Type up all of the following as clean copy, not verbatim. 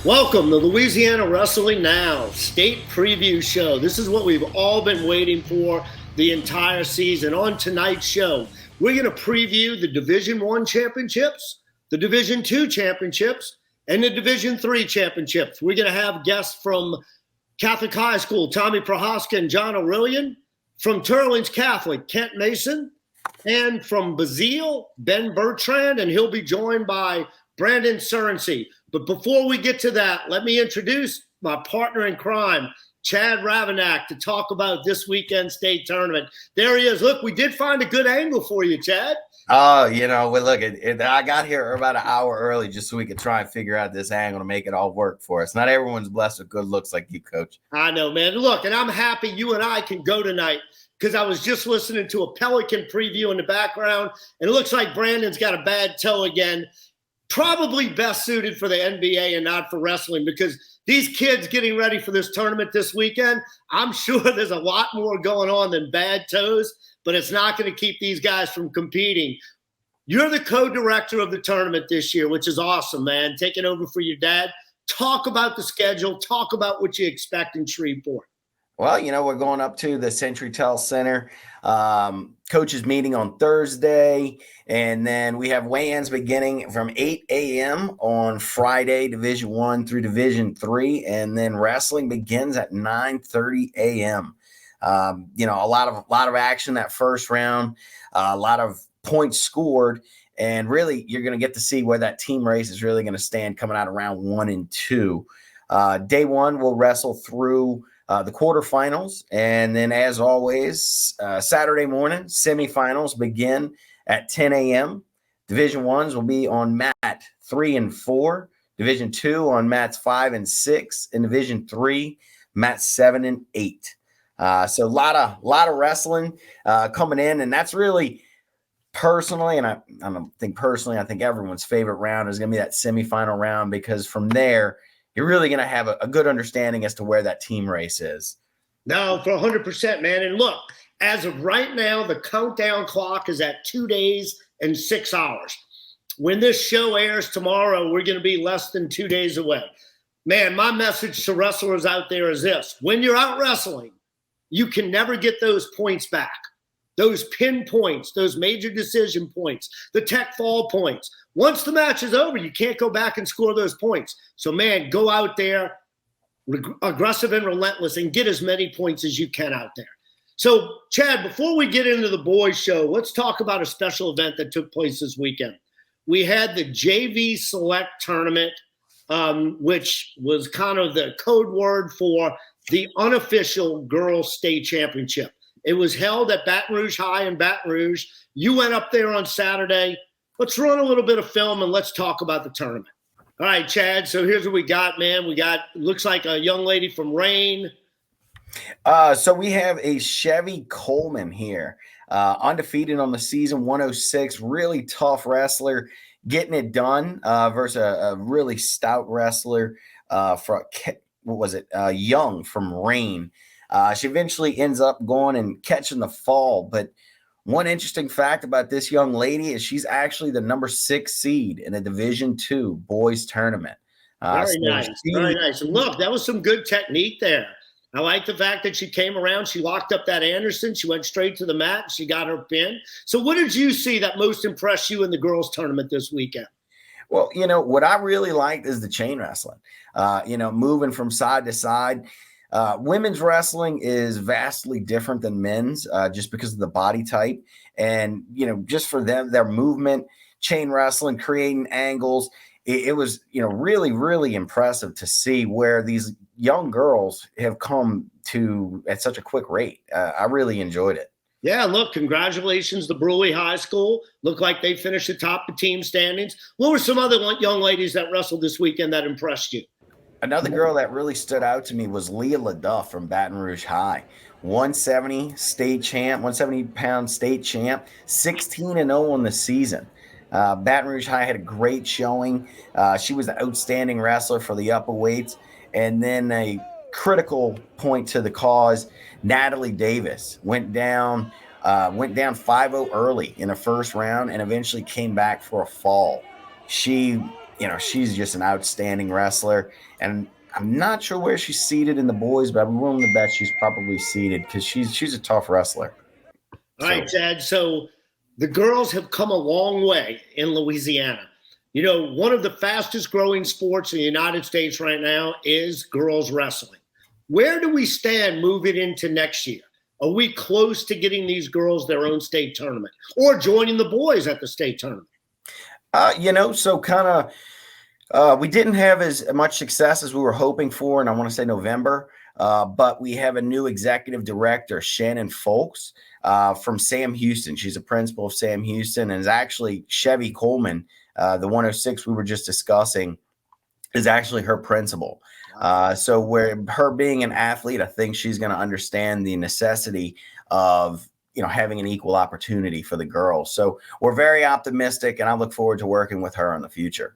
Welcome to Louisiana Wrestling Now State Preview Show. This is what we've all been waiting for the entire season. On tonight's show, we're going to preview the Division I championships, the Division II championships, and the Division III championships. We're going to have guests from Catholic High School, Tommy Prochaska and John Orillion, from Teurlings Catholic, Kent Masson, and from Basile, Ben Bertrand, and he'll be joined by Brandon Surrency. But before we get to that, let me introduce my partner in crime, Chad Ravannack, to talk about this weekend state tournament. There he is. Look, we did find a good angle for you, Chad. Oh, look, I got here about an hour early just so we could try and figure out this angle to make it all work for us. Not everyone's blessed with good looks like you, Coach. I know, man. Look, and I'm happy you and I can go tonight because I was just listening to a Pelican preview in the background, and it looks like Brandon's got a bad toe again. Probably best suited for the NBA and not for wrestling, because these kids getting ready for this tournament this weekend, I'm sure there's a lot more going on than bad toes, but it's not going to keep these guys from competing. You're the co-director of the tournament this year, which is awesome, man, taking over for your dad. Talk about the schedule. Talk about what you expect in Shreveport. Well, we're going up to the CenturyTel Center. Coaches meeting on Thursday, and then we have weigh-ins beginning from 8 a.m. on Friday, Division I through Division III, and then wrestling begins at 9:30 a.m. A lot of action that first round, a lot of points scored, and really you're going to get to see where that team race is really going to stand coming out of round 1 and 2. Day one, we'll wrestle through the quarterfinals, and then as always, Saturday morning semifinals begin at 10 a.m. Division Ones will be on mat 3 and 4, Division 2 on mats 5 and 6, and Division 3 mats 7 and 8. So a lot of wrestling coming in, and that's really personally, and I think everyone's favorite round is going to be that semifinal round, because from there you're really going to have a good understanding as to where that team race is. No, for 100%, man. And look, as of right now, the countdown clock is at 2 days and 6 hours. When this show airs tomorrow, we're going to be less than 2 days away. Man, my message to wrestlers out there is this. When you're out wrestling, you can never get those points back. Those pin points, those major decision points, the tech fall points. Once the match is over, you can't go back and score those points. So, man, go out there, aggressive and relentless, and get as many points as you can out there. So, Chad, before we get into the boys' show, let's talk about a special event that took place this weekend. We had the JV Select Tournament, which was kind of the code word for the unofficial Girls State Championship. It was held at Baton Rouge High in Baton Rouge. You went up there on Saturday. Let's run a little bit of film and let's talk about the tournament. All right, Chad. So here's what we got, man. Looks like a young lady from Rain. So we have a Chevy Coleman here, undefeated on the season, 106, really tough wrestler, getting it done versus a really stout wrestler Young from Rain. She eventually ends up going and catching the fall. But one interesting fact about this young lady is she's actually the number 6 seed in a Division II boys tournament. Very nice. And look, that was some good technique there. I like the fact that she came around. She locked up that Anderson. She went straight to the mat. She got her pin. So what did you see that most impressed you in the girls' tournament this weekend? Well, what I really liked is the chain wrestling, moving from side to side. Women's wrestling is vastly different than men's just because of the body type. And, just for them, their movement, chain wrestling, creating angles, it was, really, really impressive to see where these young girls have come to at such a quick rate. I really enjoyed it. Yeah, look, congratulations to Brewery High School. Looked like they finished atop the team standings. What were some other young ladies that wrestled this weekend that impressed you? Another girl that really stood out to me was Leah LaDuff from Baton Rouge High. 170 state champ, 170-pound state champ, 16-0 on the season. Baton Rouge High had a great showing. She was an outstanding wrestler for the upper weights. And then a critical point to the cause, Natalie Davis went down 5-0 early in the first round and eventually came back for a fall. She she's just an outstanding wrestler. And I'm not sure where she's seated in the boys, but I'm willing to bet she's probably seated because she's a tough wrestler. All right, Chad. So the girls have come a long way in Louisiana. One of the fastest growing sports in the United States right now is girls wrestling. Where do we stand moving into next year? Are we close to getting these girls their own state tournament or joining the boys at the state tournament? So kind of we didn't have as much success as we were hoping for, and I want to say November, but we have a new executive director, Shannon Folks, from Sam Houston. She's a principal of Sam Houston, and is actually Chevy Coleman, the 106 we were just discussing, is actually her principal. So where her being an athlete, I think she's going to understand the necessity of having an equal opportunity for the girls. So we're very optimistic, and I look forward to working with her in the future.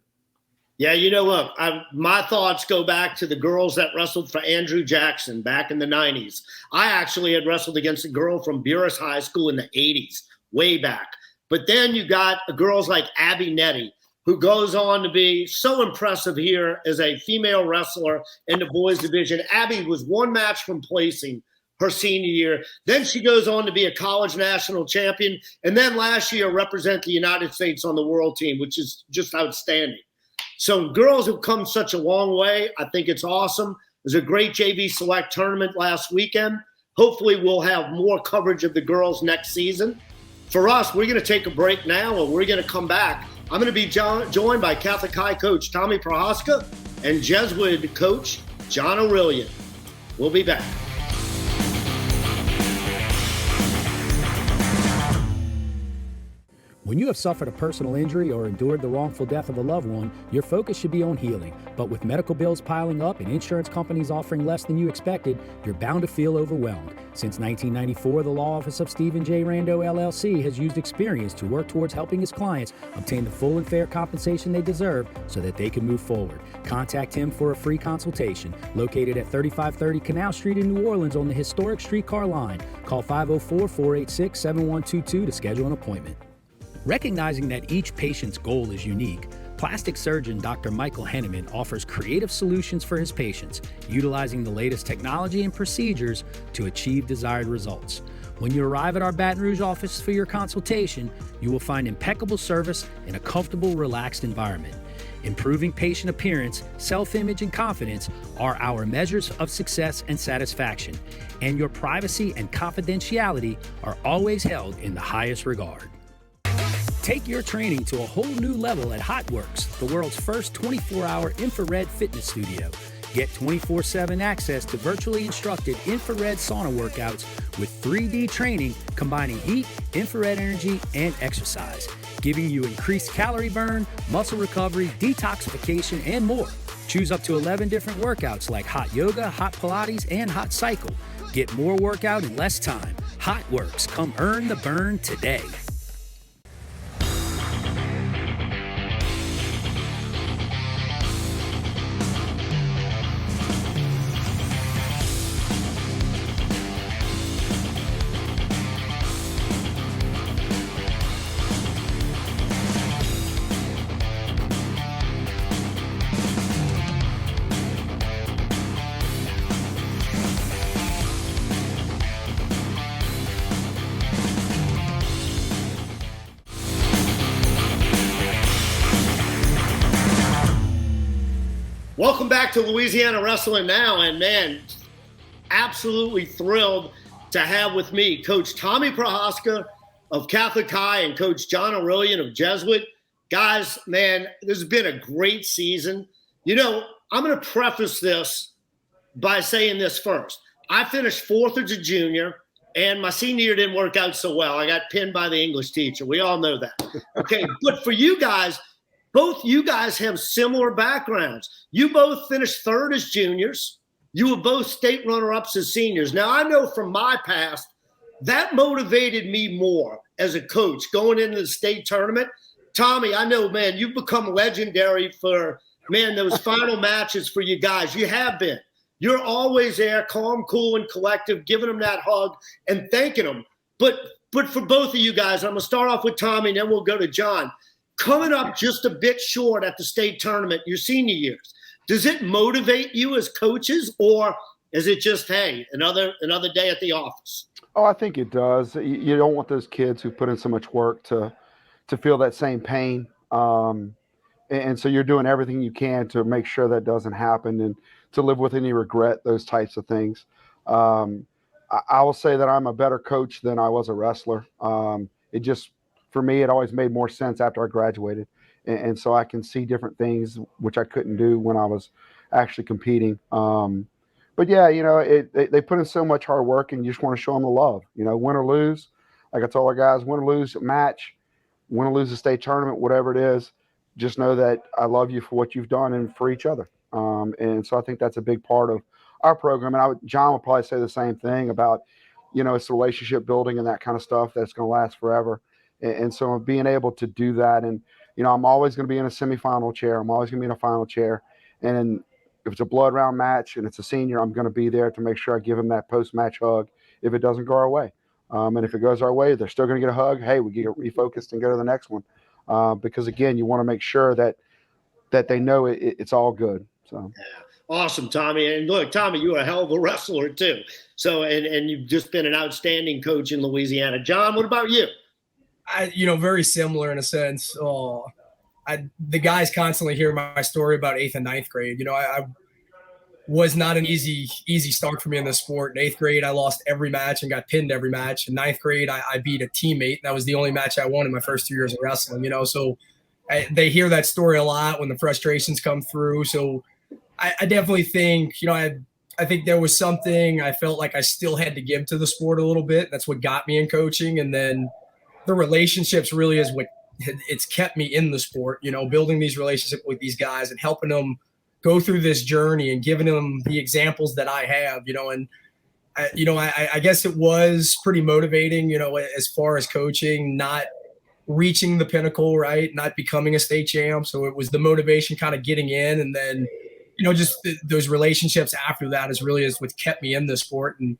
Yeah, look, my thoughts go back to the girls that wrestled for Andrew Jackson back in the 90s. I actually had wrestled against a girl from Buras High School in the 80s, way back. But then you got girls like Abby Nettie, who goes on to be so impressive here as a female wrestler in the boys division. Abby was one match from placing her senior year. Then she goes on to be a college national champion. And then last year represent the United States on the world team, which is just outstanding. So girls have come such a long way. I think it's awesome. There's a great JV Select tournament last weekend. Hopefully we'll have more coverage of the girls next season. For us, we're going to take a break now, and we're going to come back. I'm going to be joined by Catholic High coach Tommy Prochaska and Jesuit coach John Orillion. We'll be back. When you have suffered a personal injury or endured the wrongful death of a loved one, your focus should be on healing. But with medical bills piling up and insurance companies offering less than you expected, you're bound to feel overwhelmed. Since 1994, the law office of Stephen J. Rando, LLC has used experience to work towards helping his clients obtain the full and fair compensation they deserve so that they can move forward. Contact him for a free consultation. Located at 3530 Canal Street in New Orleans on the historic streetcar line. Call 504-486-7122 to schedule an appointment. Recognizing that each patient's goal is unique, plastic surgeon Dr. Michael Henneman offers creative solutions for his patients, utilizing the latest technology and procedures to achieve desired results. When you arrive at our Baton Rouge office for your consultation, you will find impeccable service in a comfortable, relaxed environment. Improving patient appearance, self-image, and confidence are our measures of success and satisfaction, and your privacy and confidentiality are always held in the highest regard. Take your training to a whole new level at HotWorks, the world's first 24-hour infrared fitness studio. Get 24/7 access to virtually instructed infrared sauna workouts with 3D training combining heat, infrared energy, and exercise, giving you increased calorie burn, muscle recovery, detoxification, and more. Choose up to 11 different workouts like hot yoga, hot Pilates, and hot cycle. Get more workout in less time. HotWorks, come earn the burn today. Welcome back to Louisiana Wrestling Now, and man, absolutely thrilled to have with me Coach Tommy Prochaska of Catholic High and Coach John Orillion of Jesuit. Guys, man, this has been a great season. I'm going to preface this by saying this first. I finished fourth as a junior, and my senior year didn't work out so well. I got pinned by the English teacher. We all know that. Okay, but for you guys, both you guys have similar backgrounds. You both finished third as juniors. You were both state runner-ups as seniors. Now, I know from my past, that motivated me more as a coach going into the state tournament. Tommy, I know, man, you've become legendary for, man, those final matches for you guys. You have been. You're always there, calm, cool, and collective, giving them that hug and thanking them. But for both of you guys, I'm going to start off with Tommy, and then we'll go to John. coming up just a bit short at the state tournament your senior years. Does it motivate you as coaches, or is it just, hey, another day at the office? Oh, I think it does. You don't want those kids who put in so much work to feel that same pain. And so you're doing everything you can to make sure that doesn't happen and to live with any regret, those types of things. I will say that I'm a better coach than I was a wrestler. It just, for me, it always made more sense after I graduated. And so I can see different things, which I couldn't do when I was actually competing. But yeah, they put in so much hard work, and you just want to show them the love, win or lose. Like I told our guys, win or lose a match, win or lose a state tournament, whatever it is, just know that I love you for what you've done and for each other. And so I think that's a big part of our program. And John would probably say the same thing about, it's relationship building and that kind of stuff that's going to last forever. And so being able to do that, and, I'm always going to be in a semifinal chair. I'm always going to be in a final chair. And if it's a blood round match and it's a senior, I'm going to be there to make sure I give them that post-match hug if it doesn't go our way. And if it goes our way, they're still going to get a hug. Hey, we get refocused and go to the next one. Because, again, you want to make sure that they know it's all good. So. Yeah. Awesome, Tommy. And look, Tommy, you're a hell of a wrestler too. So, and you've just been an outstanding coach in Louisiana. John, what about you? Very similar in a sense. The guys constantly hear my story about 8th and 9th grade. I was not an easy start for me in the sport. In 8th grade, I lost every match and got pinned every match. In 9th grade, I beat a teammate. That was the only match I won in my first 2 years of wrestling, so they hear that story a lot when the frustrations come through. So I definitely think, I think there was something I felt like I still had to give to the sport a little bit. That's what got me in coaching. And then the relationships really is what it's kept me in the sport, building these relationships with these guys and helping them go through this journey and giving them the examples that I have, and I guess it was pretty motivating, as far as coaching, not reaching the pinnacle, right? Not becoming a state champ. So it was the motivation kind of getting in, and then, just those relationships after that is what kept me in the sport. And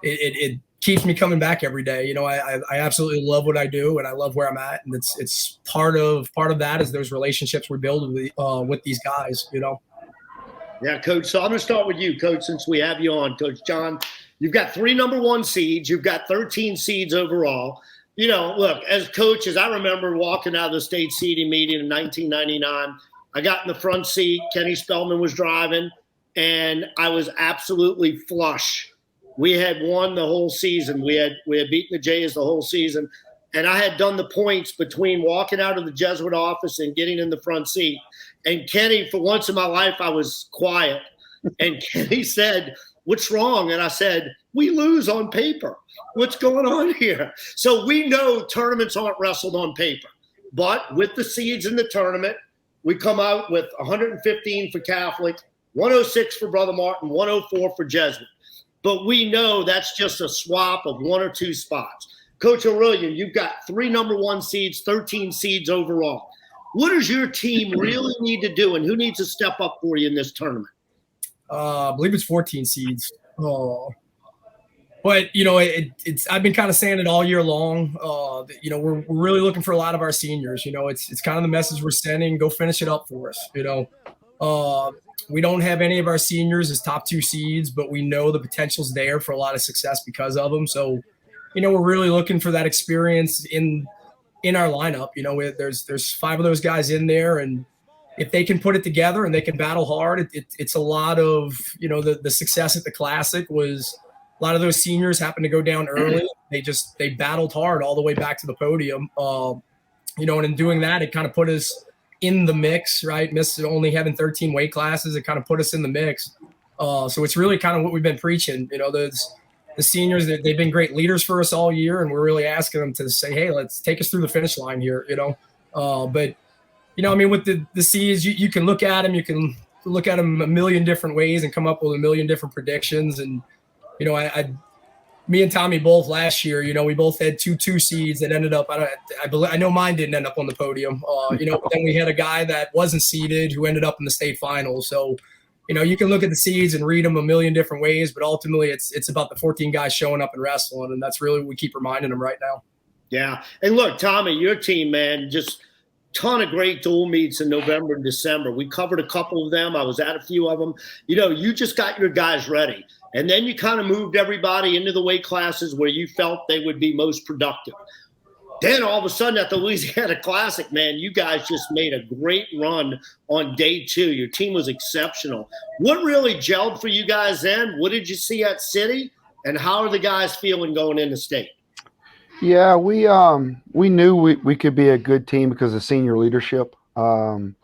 it keeps me coming back every day. I absolutely love what I do, and I love where I'm at. And it's part of that is those relationships we build with these guys, Yeah, Coach. So I'm going to start with you, Coach, since we have you on. Coach John, you've got 3 number 1 seeds. You've got 13 seeds overall. Look, as coaches, I remember walking out of the state seeding meeting in 1999. I got in the front seat. Kenny Spellman was driving, and I was absolutely flush. We had won the whole season. We had beaten the Jays the whole season, and I had done the points between walking out of the Jesuit office and getting in the front seat. And Kenny, for once in my life, I was quiet. And Kenny said, "What's wrong?" And I said, "We lose on paper. What's going on here?" So we know tournaments aren't wrestled on paper. But with the seeds in the tournament, we come out with 115 for Catholic, 106 for Brother Martin, 104 for Jesuit. But we know that's just a swap of 1 or 2 spots. Coach Orillion, you've got 3 number 1 seeds, 13 seeds overall. What does your team really need to do, and who needs to step up for you in this tournament? I believe it's 14 seeds. But, it's I've been kind of saying it all year long. We're really looking for a lot of our seniors. It's kind of the message we're sending. Go finish it up for us. We don't have any of our seniors as top 2 seeds, but we know the potential's there for a lot of success because of them. So, we're really looking for that experience in our lineup. There's 5 of those guys in there, and if they can put it together and they can battle hard, it's a lot of, the success at the Classic was a lot of those seniors happened to go down early. They battled hard all the way back to the podium. And in doing that, it kind of put us in the mix, right? Only having 13 weight classes, it kind of put us in the mix. So it's really kind of what we've been preaching. The seniors, they've been great leaders for us all year, and we're really asking them to say, hey, let's take us through the finish line here, But, with the seeds, you can look at them. You can look at them a million different ways and come up with a million different predictions. And, me and Tommy both last year, we both had 2 seeds that ended up. I know mine didn't end up on the podium. But then we had a guy that wasn't seeded who ended up in the state finals. So, you can look at the seeds and read them a million different ways, but ultimately it's about the 14 guys showing up and wrestling, and that's really what we keep reminding them right now. Yeah, and look, Tommy, your team, man, just ton of great dual meets in November and December. We covered a couple of them. I was at a few of them. You just got your guys ready. And then you kind of moved everybody into the weight classes where you felt they would be most productive. Then all of a sudden at the Louisiana Classic, man, you guys just made a great run on day 2. Your team was exceptional. What really gelled for you guys then? What did you see at City? And how are the guys feeling going into state? Yeah, we knew we could be a good team because of senior leadership. And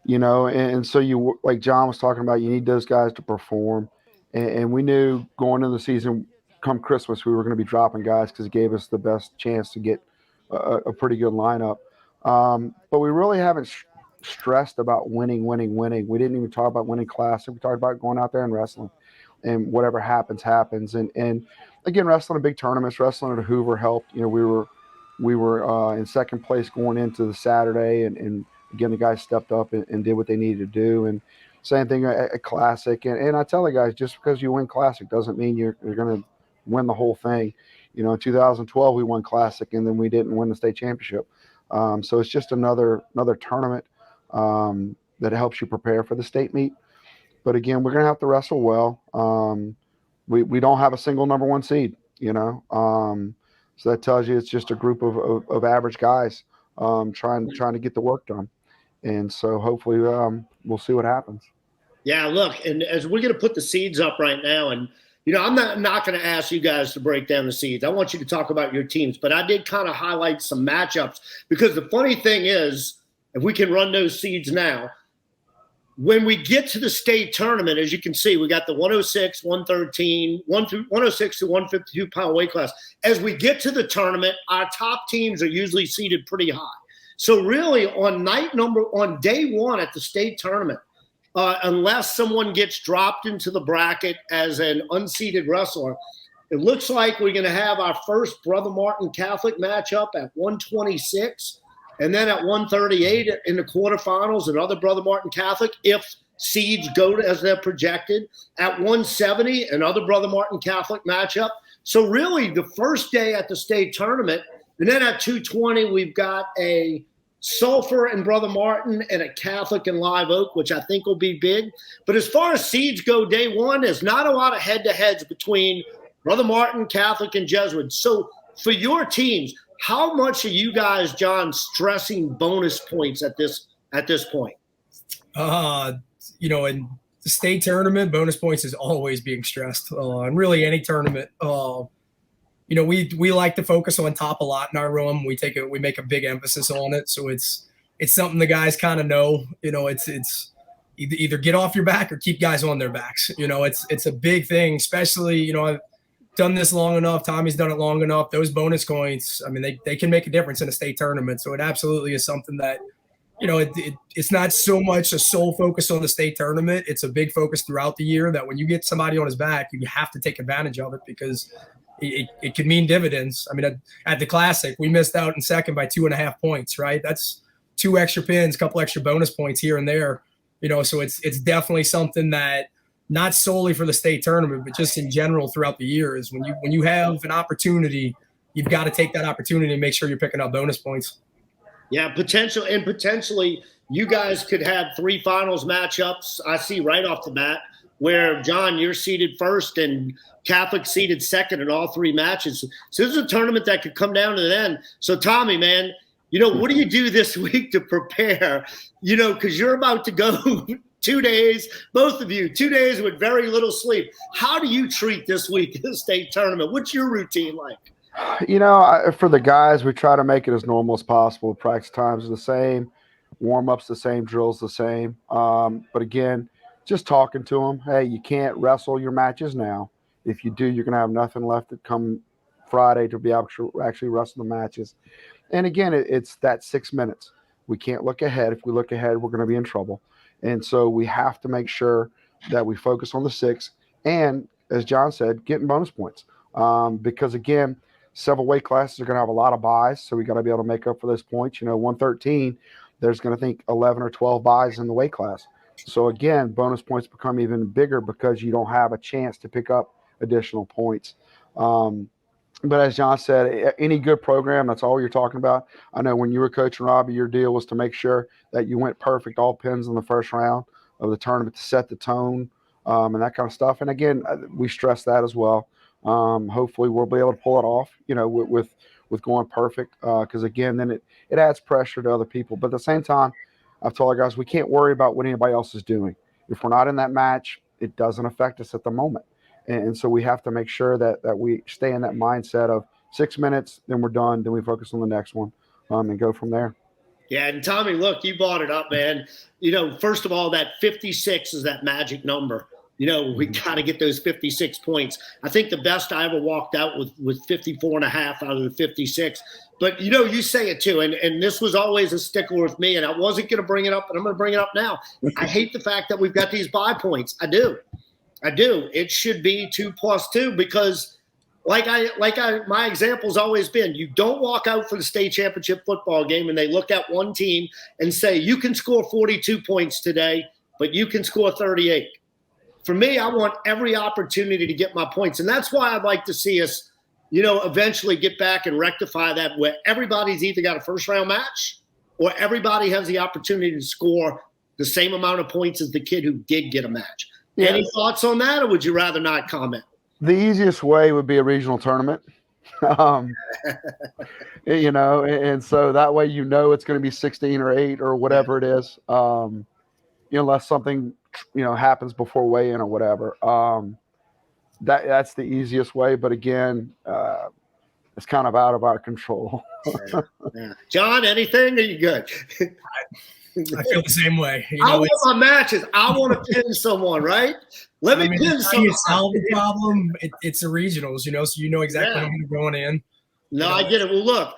so you, like John was talking about, you need those guys to perform. And we knew going into the season, come Christmas, we were going to be dropping guys because it gave us the best chance to get a pretty good lineup. But we really haven't stressed about winning. We didn't even talk about winning Classic. We talked about going out there and wrestling, and whatever happens. And again, wrestling in big tournaments, wrestling at Hoover helped. We were in second place going into the Saturday, and again, the guys stepped up and did what they needed to do. And same thing at Classic. And I tell the guys, just because you win Classic doesn't mean you're going to win the whole thing. In 2012 we won Classic, and then we didn't win the state championship. So it's just another tournament that helps you prepare for the state meet. But again, we're going to have to wrestle well. We don't have a single number 1 seed, so that tells you it's just a group of average guys trying to get the work done. And so hopefully we'll see what happens. Yeah, look, and as we're going to put the seeds up right now, and I'm not going to ask you guys to break down the seeds. I want you to talk about your teams, but I did kind of highlight some matchups, because the funny thing is, if we can run those seeds now, when we get to the state tournament, as you can see, we got the 106, 113, 106 to 152 pound weight class. As we get to the tournament, our top teams are usually seated pretty high. So really on day 1 at the state tournament, unless someone gets dropped into the bracket as an unseeded wrestler, it looks like we're going to have our first Brother Martin Catholic matchup at 126, and then at 138 in the quarterfinals, another Brother Martin Catholic, if seeds go as they're projected. At 170, another Brother Martin Catholic matchup. So really the first day at the state tournament, and then at 220, we've got a Sulphur and Brother Martin and a Catholic and Live Oak, which I think will be big. But as far as seeds go, day 1, there's not a lot of head-to-heads between Brother Martin, Catholic, and Jesuit. So for your teams, how much are you guys, John, stressing bonus points at this point? In the state tournament, bonus points is always being stressed. And really any tournament. We like to focus on top a lot in our room. We make a big emphasis on it. So it's something the guys kind of know. It's either get off your back or keep guys on their backs. It's a big thing, especially, I've done this long enough. Tommy's done it long enough. Those bonus points, I mean, they can make a difference in a state tournament. So it absolutely is something that, it's not so much a sole focus on the state tournament. It's a big focus throughout the year that when you get somebody on his back, you have to take advantage of it, because it could mean dividends. I mean, at the Classic, we missed out in second by 2.5 points, right? That's 2 extra pins, couple extra bonus points here and there, so it's definitely something that not solely for the state tournament, but just in general throughout the year is when you have an opportunity, you've got to take that opportunity and make sure you're picking up bonus points. Yeah, potentially you guys could have 3 finals matchups. I see right off the bat where, John, you're seeded first and Catholic seeded second in all 3 matches. So this is a tournament that could come down to the end. So Tommy, man, what do you do this week to prepare? Because you're about to go 2 days, both of you, 2 days with very little sleep. How do you treat this week in the state tournament? What's your routine like? For the guys, we try to make it as normal as possible. Practice times are the same, warm-ups the same, drills the same. But again, just talking to them, hey, you can't wrestle your matches now. If you do, you're going to have nothing left to come Friday to be able to actually wrestle the matches. And again, it's that 6 minutes. We can't look ahead. If we look ahead, we're going to be in trouble. And so we have to make sure that we focus on the 6. And as John said, getting bonus points. Because again, several weight classes are going to have a lot of buys. So we got to be able to make up for those points. 113, there's going to think 11 or 12 buys in the weight class. So again, bonus points become even bigger because you don't have a chance to pick up additional points. But as John said, any good program, that's all you're talking about. I know when you were coaching, Robbie, your deal was to make sure that you went perfect, all pins in the first round of the tournament to set the tone, and that kind of stuff. And again, we stress that as well. Hopefully we'll be able to pull it off, with going perfect. Because again, then it adds pressure to other people. But at the same time, I've told our guys, we can't worry about what anybody else is doing. If we're not in that match, it doesn't affect us at the moment. And so we have to make sure that we stay in that mindset of 6 minutes, then we're done, then we focus on the next one, and go from there. Yeah, and Tommy, look, you brought it up, man. First of all, that 56 is that magic number. We got to get those 56 points. I think the best I ever walked out with 54 and a half out of the 56. But, you say it too, and this was always a stickler with me, and I wasn't going to bring it up, but I'm going to bring it up now. I hate the fact that we've got these bye points. I do. It should be 2+2 because my example's always been, you don't walk out for the state championship football game and they look at one team and say, you can score 42 points today, but you can score 38. For me, I want every opportunity to get my points. And that's why I'd like to see us, eventually get back and rectify that where everybody's either got a first round match or everybody has the opportunity to score the same amount of points as the kid who did get a match. Yeah. Any thoughts on that, or would you rather not comment? The easiest way would be a regional tournament. And so that way it's going to be 16 or 8 or whatever it is, unless something, happens before weigh-in or whatever. That's the easiest way. But again, it's kind of out of our control. Yeah. John, anything? Are you good? I feel the same way. I want my matches. I want to pin someone, right? Let me pin someone. You solve the problem. It's the regionals, so you know exactly when you're going in. No, I get it. Well, look,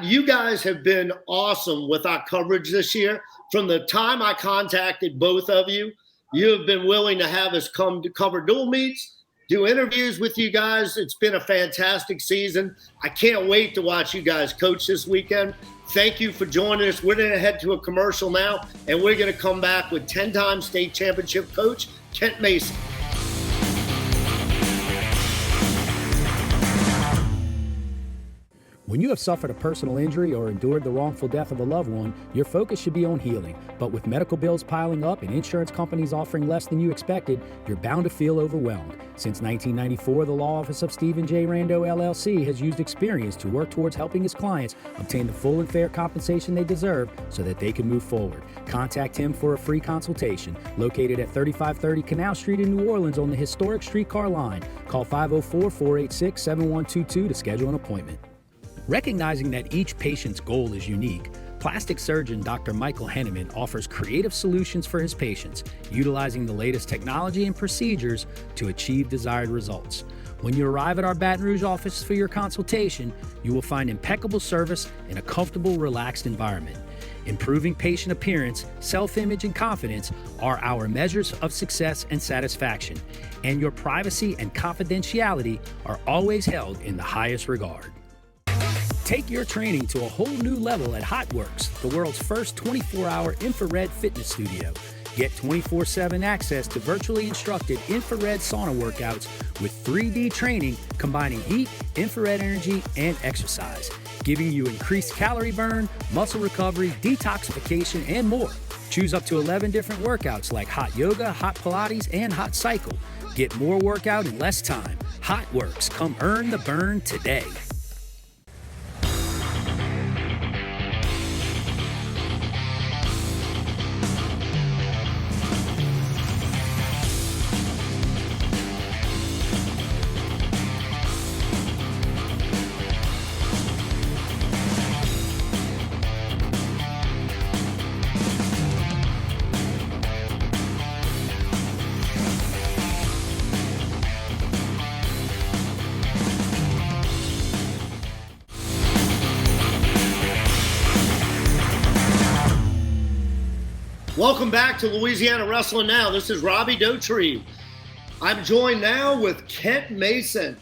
you guys have been awesome with our coverage this year. From the time I contacted both of you, you have been willing to have us come to cover dual meets, do interviews with you guys. It's been a fantastic season. I can't wait to watch you guys coach this weekend. Thank you for joining us. We're going to head to a commercial now, and we're going to come back with 10-time state championship coach Kent Masson. When you have suffered a personal injury or endured the wrongful death of a loved one, your focus should be on healing. But with medical bills piling up and insurance companies offering less than you expected, you're bound to feel overwhelmed. Since 1994, the law office of Stephen J. Rando, LLC has used experience to work towards helping his clients obtain the full and fair compensation they deserve so that they can move forward. Contact him for a free consultation. Located at 3530 Canal Street in New Orleans on the historic streetcar line. Call 504-486-7122 to schedule an appointment. Recognizing that each patient's goal is unique, plastic surgeon Dr. Michael Henneman offers creative solutions for his patients, utilizing the latest technology and procedures to achieve desired results. When you arrive at our Baton Rouge office for your consultation, you will find impeccable service in a comfortable, relaxed environment. Improving patient appearance, self-image, and confidence are our measures of success and satisfaction, and your privacy and confidentiality are always held in the highest regard. Take your training to a whole new level at HotWorks, the world's first 24-hour infrared fitness studio. Get 24/7 access to virtually instructed infrared sauna workouts with 3D training combining heat, infrared energy, and exercise, giving you increased calorie burn, muscle recovery, detoxification, and more. Choose up to 11 different workouts like hot yoga, hot Pilates, and hot cycle. Get more workout in less time. HotWorks, come earn the burn today. Welcome back to Louisiana Wrestling Now. This is Robbie Dauterive. I'm joined now with Kent Masson,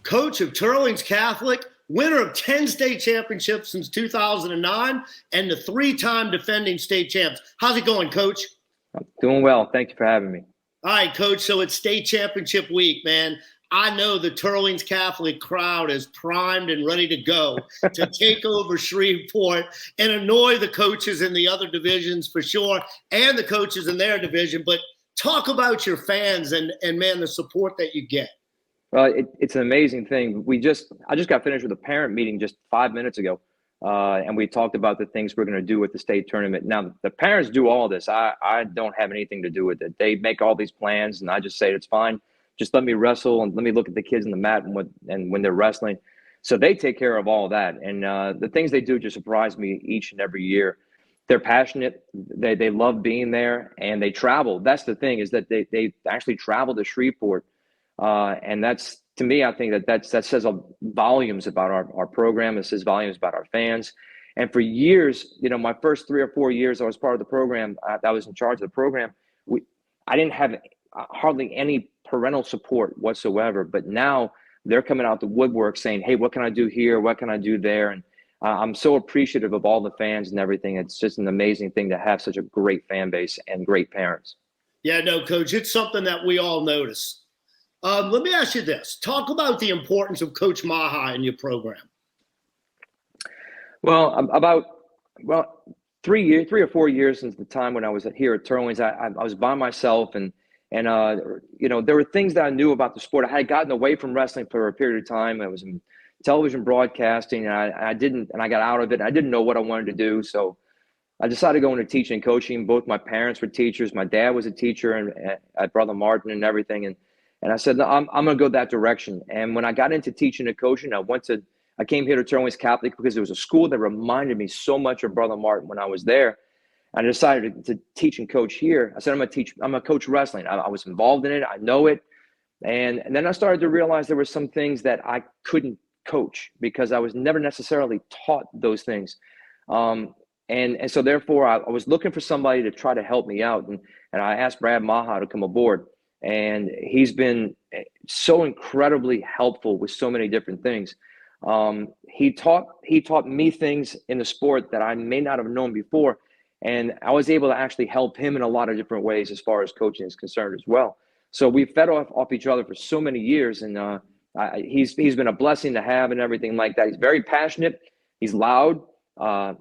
coach of Teurlings Catholic, winner of 10 state championships since 2009, and the 3-time defending state champs. How's it going, Coach? I'm doing well. Thank you for having me. All right, Coach. So it's state championship week, man. I know the Teurlings Catholic crowd is primed and ready to go to take over Shreveport and annoy the coaches in the other divisions for sure, and the coaches in their division. But talk about your fans and man, the support that you get. Well, it's an amazing thing. I just got finished with a parent meeting just 5 minutes ago, and we talked about the things we're going to do with the state tournament. Now, the parents do all this. I don't have anything to do with it. They make all these plans, and I just say it's fine. Just let me wrestle and let me look at the kids in the mat and when they're wrestling. So they take care of all that. And the things they do just surprise me each and every year. They're passionate. They love being there, and they travel. That's the thing, is that they actually travel to Shreveport. And that's, to me, I think that says volumes about our program. It says volumes about our fans. And for years, my first 3 or 4 years I was part of the program, I was in charge of the program. I didn't have hardly any parental support whatsoever. But now they're coming out the woodwork saying, hey, what can I do here? What can I do there? And I'm so appreciative of all the fans and everything. It's just an amazing thing to have such a great fan base and great parents. Yeah, no, Coach, it's something that we all notice. Let me ask you this. Talk about the importance of Coach Maha in your program. Well, about 3 or 4 years since the time when I was here at Teurlings, I was by myself, and there were things that I knew about the sport. I had gotten away from wrestling for a period of time. I was in television broadcasting, and I got out of it. I didn't know what I wanted to do, so I decided to go into teaching and coaching. Both my parents were teachers. My dad was a teacher at Brother Martin and everything, and I said, no, I'm going to go that direction. And when I got into teaching and coaching, I came here to Teurlings Catholic because it was a school that reminded me so much of Brother Martin when I was there. I decided to teach and coach here. I said, I'm going to coach wrestling. I was involved in it. I know it. And then I started to realize there were some things that I couldn't coach because I was never necessarily taught those things. And so therefore I was looking for somebody to try to help me out. And I asked Brad Maha to come aboard, and he's been so incredibly helpful with so many different things. He taught me things in the sport that I may not have known before. And I was able to actually help him in a lot of different ways as far as coaching is concerned as well. So we fed off each other for so many years, and he's been a blessing to have and everything like that. He's very passionate. He's loud,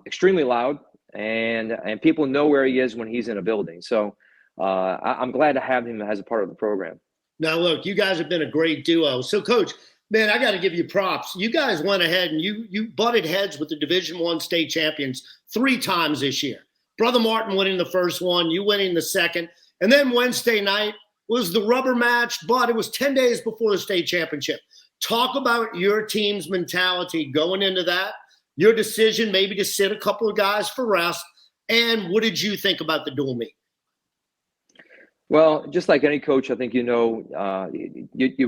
extremely loud, and people know where he is when he's in a building. So I'm glad to have him as a part of the program. Now, look, you guys have been a great duo. So, Coach, man, I got to give you props. You guys went ahead and you butted heads with the Division I state champions 3 times this year. Brother Martin winning the first one, you winning the second. And then Wednesday night was the rubber match, but it was 10 days before the state championship. Talk about your team's mentality going into that, your decision maybe to sit a couple of guys for rest, and what did you think about the dual meet? Well, just like any coach, I think you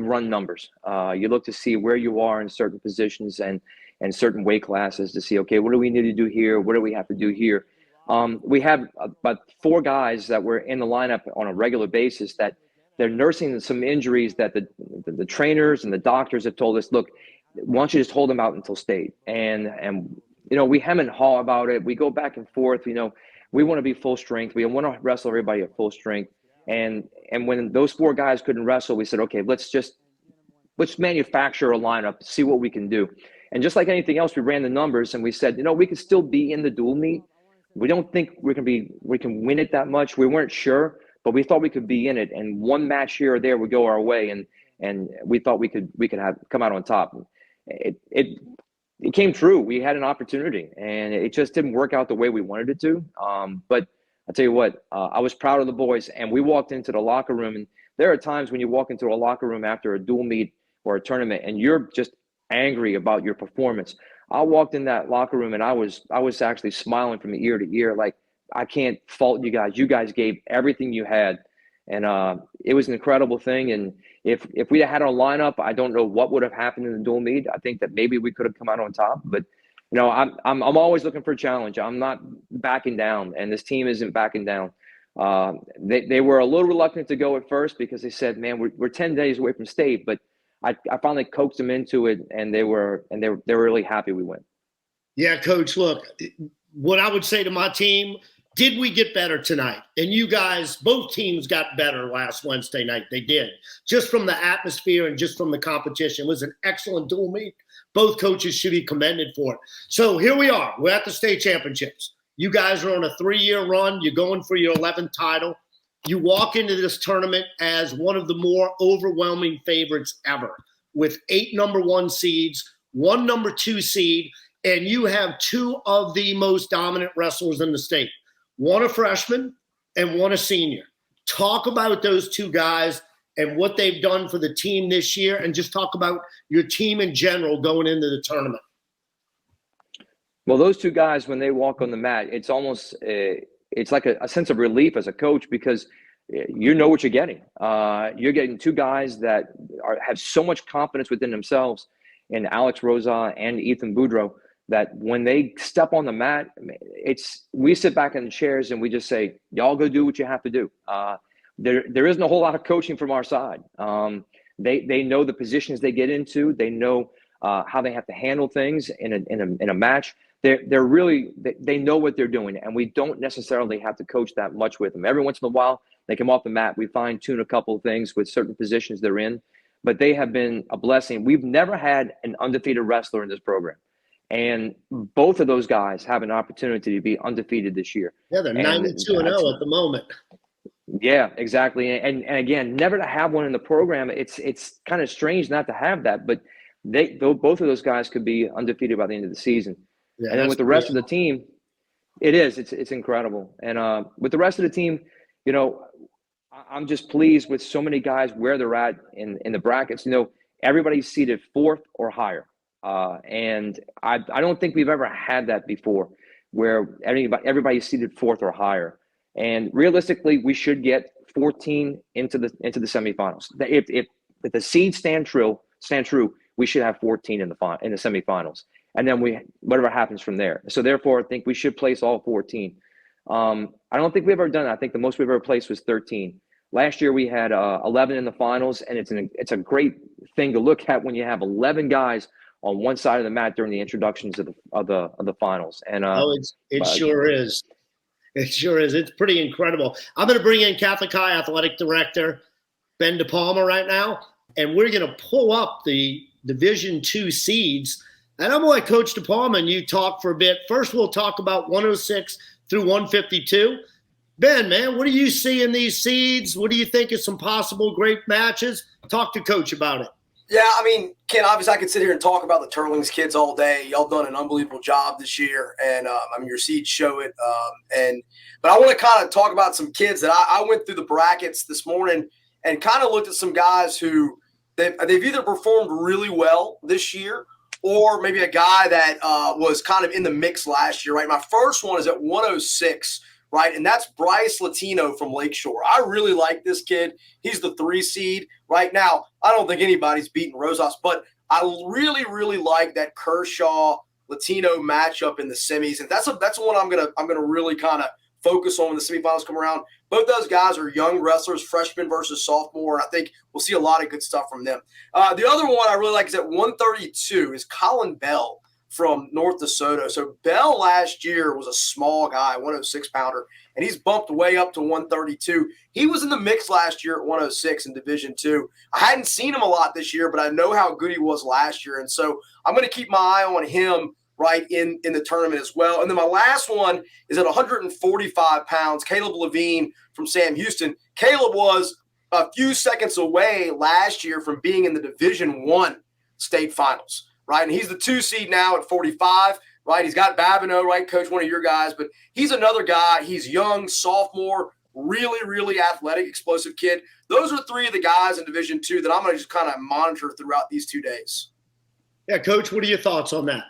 run numbers. You look to see where you are in certain positions and certain weight classes to see, okay, what do we need to do here? What do we have to do here? We have about 4 guys that were in the lineup on a regular basis that they're nursing some injuries that the trainers and the doctors have told us, look, why don't you just hold them out until state? And we hem and haw about it. We go back and forth. We want to be full strength. We want to wrestle everybody at full strength. And when those 4 guys couldn't wrestle, we said, okay, let's manufacture a lineup, see what we can do. And just like anything else, we ran the numbers and we said, we could still be in the dual meet. We don't think we can win it that much. We weren't sure, but we thought we could be in it. And one match here or there would go our way, and we thought we could come out on top. It came true. We had an opportunity, and it just didn't work out the way we wanted it to. But I'll tell you what, I was proud of the boys, and we walked into the locker room, and there are times when you walk into a locker room after a dual meet or a tournament, and you're just angry about your performance. I walked in that locker room and I was actually smiling from ear to ear. Like, I can't fault you guys. You guys gave everything you had. And it was an incredible thing. And if we had our lineup, I don't know what would have happened in the dual meet. I think that maybe we could have come out on top, but I'm always looking for a challenge. I'm not backing down, and this team isn't backing down. They were a little reluctant to go at first because they said, man, we're 10 days away from state, but I finally coaxed them into it, and they were really happy we went. Yeah, Coach, look, what I would say to my team, Did we get better tonight? And you guys, both teams got better last Wednesday night. They did. Just from the atmosphere and just from the competition. It was an excellent dual meet. Both coaches should be commended for it. So here we are. We're at the state championships. You guys are on a 3-year run. You're going for your 11th title. You walk into this tournament as one of the more overwhelming favorites ever, with 8 number 1 seeds, 1 number 2 seed, and you have 2 of the most dominant wrestlers in the state. 1 a freshman and 1 a senior. Talk about those 2 guys and what they've done for the team this year, and just talk about your team in general going into the tournament. Well, those 2 guys, when they walk on the mat, it's almost it's like a sense of relief as a coach, because you know what you're getting. You're getting 2 guys that have so much confidence within themselves, in Alex Rosa and Ethan Boudreau, that when they step on the mat, we sit back in the chairs and we just say, y'all go do what you have to do. There isn't a whole lot of coaching from our side. They know the positions they get into. They know how they have to handle things in a match. They know what they're doing, and we don't necessarily have to coach that much with them. Every once in a while, they come off the mat. We fine tune a couple of things with certain positions they're in, but they have been a blessing. We've never had an undefeated wrestler in this program. And both of those guys have an opportunity to be undefeated this year. Yeah, they're 92-0 at the moment. Yeah, exactly. And again, never to have one in the program. It's kind of strange not to have that, but both of those guys could be undefeated by the end of the season. Yeah, and then with the rest of the team, it's incredible. And with the rest of the team, you know, I'm just pleased with so many guys where they're at in the brackets. You know, everybody's seated 4th or higher. And I don't think we've ever had that before, where everybody's seated 4th or higher. And realistically, we should get 14 into the semifinals. If the seeds stand true, we should have 14 in the semifinals, and then whatever happens from there. So therefore, I think we should place all 14. I don't think we've ever done that. I think the most we've ever placed was 13. Last year we had 11 in the finals, and it's a great thing to look at when you have 11 guys on one side of the mat during the introductions of the finals. And it sure is. It sure is. It's pretty incredible. I'm going to bring in Catholic High Athletic Director Ben DiPalma right now, and we're going to pull up the Division II seeds. And I'm going to let Coach DiPalma and you talk for a bit. First, we'll talk about 106 through 152. Ben, man, what do you see in these seeds? What do you think of some possible great matches? Talk to Coach about it. Yeah, I mean, Ken, obviously I could sit here and talk about the Teurlings kids all day. Y'all done an unbelievable job this year, and I mean, your seeds show it. But I want to kind of talk about some kids that I went through the brackets this morning and kind of looked at some guys who they've either performed really well this year or maybe a guy that was kind of in the mix last year, right? My first one is at 106, right? And that's Bryce Latino from Lakeshore. I really like this kid. He's the 3 seed right now. I don't think anybody's beaten Rosas, but I really, really like that Kershaw Latino matchup in the semis. And that's one I'm gonna really kind of focus on when the semifinals come around. Both those guys are young wrestlers, freshman versus sophomore. And I think we'll see a lot of good stuff from them. The other one I really like is at 132 is Colin Bell from North DeSoto. So Bell last year was a small guy, 106-pounder, and he's bumped way up to 132. He was in the mix last year at 106 in Division II. I hadn't seen him a lot this year, but I know how good he was last year. And so I'm going to keep my eye on him right in the tournament as well. And then my last one is at 145 pounds, Caleb Levine from Sam Houston. Caleb was a few seconds away last year from being in the Division I state finals, right? And he's the 2 seed now at 45, right? He's got Babineau, right, Coach, one of your guys, but he's another guy. He's young, sophomore, really, really athletic, explosive kid. Those are 3 of the guys in Division II that I'm going to just kind of monitor throughout these 2 days. Yeah, Coach, what are your thoughts on that?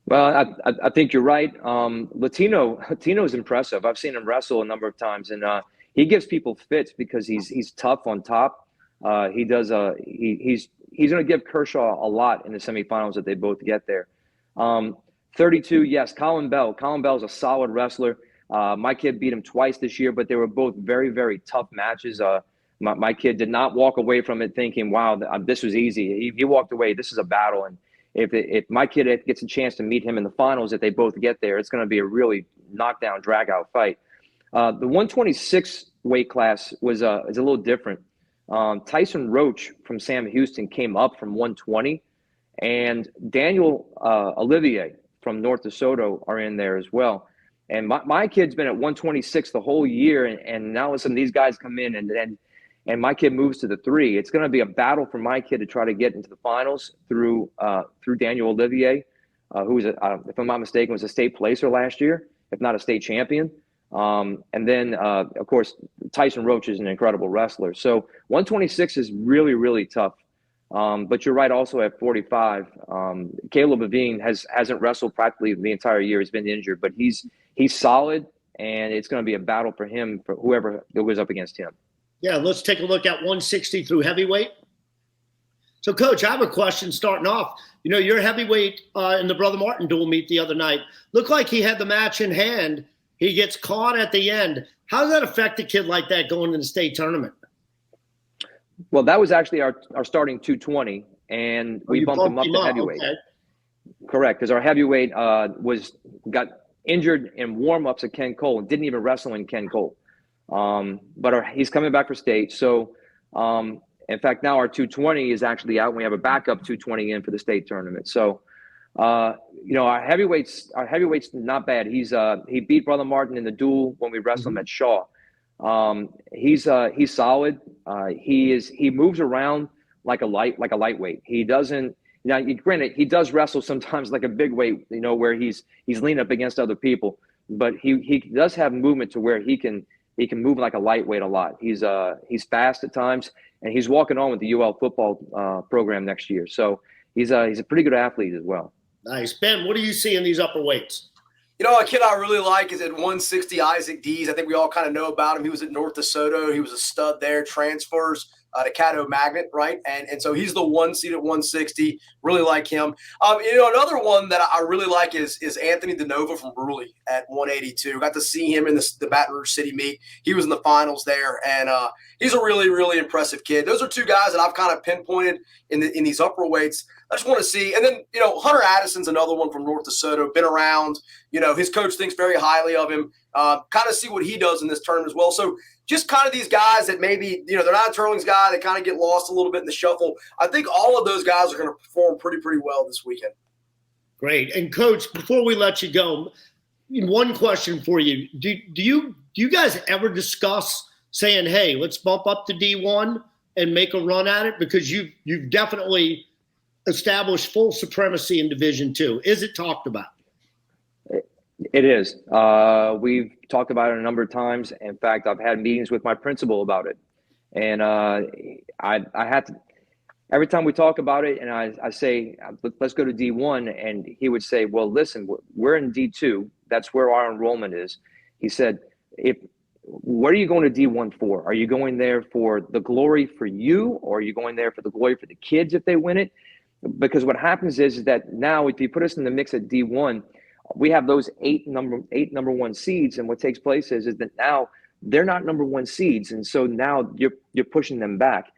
Well, I think you're right. Latino is impressive. I've seen him wrestle a number of times, and he gives people fits because he's tough on top. He's going to give Kershaw a lot in the semifinals if they both get there. 32, yes, Colin Bell. Colin Bell's a solid wrestler. My kid beat him twice this year, but they were both very, very tough matches. My kid did not walk away from it thinking, wow, this was easy. He walked away, this is a battle. And if my kid gets a chance to meet him in the finals, if they both get there, it's going to be a really knockdown, drag-out fight. The 126 weight class is a little different. Tyson Roach from Sam Houston came up from 120, and Daniel Olivier from North DeSoto are in there as well. And my kid's been at 126 the whole year, and now some of these guys come in, and my kid moves to the 3. It's going to be a battle for my kid to try to get into the finals through Daniel Olivier, who was, if I'm not mistaken, was a state placer last year, if not a state champion. And then, of course, Tyson Roach is an incredible wrestler. So 126 is really, really tough. But you're right also at 45. Caleb Levine hasn't wrestled practically the entire year. He's been injured, but he's solid, and it's going to be a battle for him, for whoever goes up against him. Yeah, let's take a look at 160 through heavyweight. So, Coach, I have a question starting off. You know, your heavyweight in the Brother Martin dual meet the other night looked like he had the match in hand. He gets caught at the end. How does that affect a kid like that going to the state tournament? Well, that was actually our starting 220, and we bumped him up to heavyweight. Okay. Correct, because our heavyweight got injured in warm-ups at Ken Cole and didn't even wrestle in Ken Cole. But he's coming back for state. So, in fact, now our 220 is actually out, and we have a backup 220 in for the state tournament. So, you know, our heavyweight's not bad. He beat Brother Martin in the duel when we wrestled him at Shaw. He's solid. He moves around like a lightweight. He doesn't. Now, granted, he does wrestle sometimes like a big weight, you know, where he's leaning up against other people. But he does have movement to where he can move like a lightweight a lot. He's fast at times, and he's walking on with the UL football program next year. So he's a pretty good athlete as well. Nice. Ben, what do you see in these upper weights? You know, a kid I really like is at 160, Isaac Dees. I think we all kind of know about him. He was at North DeSoto. He was a stud there, transfers to Caddo Magnet, right? And so he's the 1 seed at 160. Really like him. You know, another one that I really like is Anthony DeNova from Brewerly at 182. Got to see him in the Baton Rouge City meet. He was in the finals there, and he's a really, really impressive kid. Those are two guys that I've kind of pinpointed in these upper weights. I just want to see. And then, you know, Hunter Addison's another one from North DeSoto, been around. You know, his coach thinks very highly of him. Kind of see what he does in this tournament as well. So just kind of these guys that maybe, you know, they're not a Teurlings guy. They kind of get lost a little bit in the shuffle. I think all of those guys are going to perform pretty well this weekend. Great. And, Coach, before we let you go, one question for you. Do you guys ever discuss saying, hey, let's bump up to D1 and make a run at it? Because you've definitely established full supremacy in Division II. Is it talked about? It is. We've talked about it a number of times. In fact, I've had meetings with my principal about it. And I had to, every time we talk about it, and I say, let's go to D1, and he would say, well, listen, we're in D2. That's where our enrollment is. He said, what are you going to D1 for? Are you going there for the glory for you, or are you going there for the glory for the kids if they win it? Because what happens is that now if you put us in the mix at D1, we have those eight number one seeds, and what takes place is that now they're not number one seeds, and so now you're pushing them back.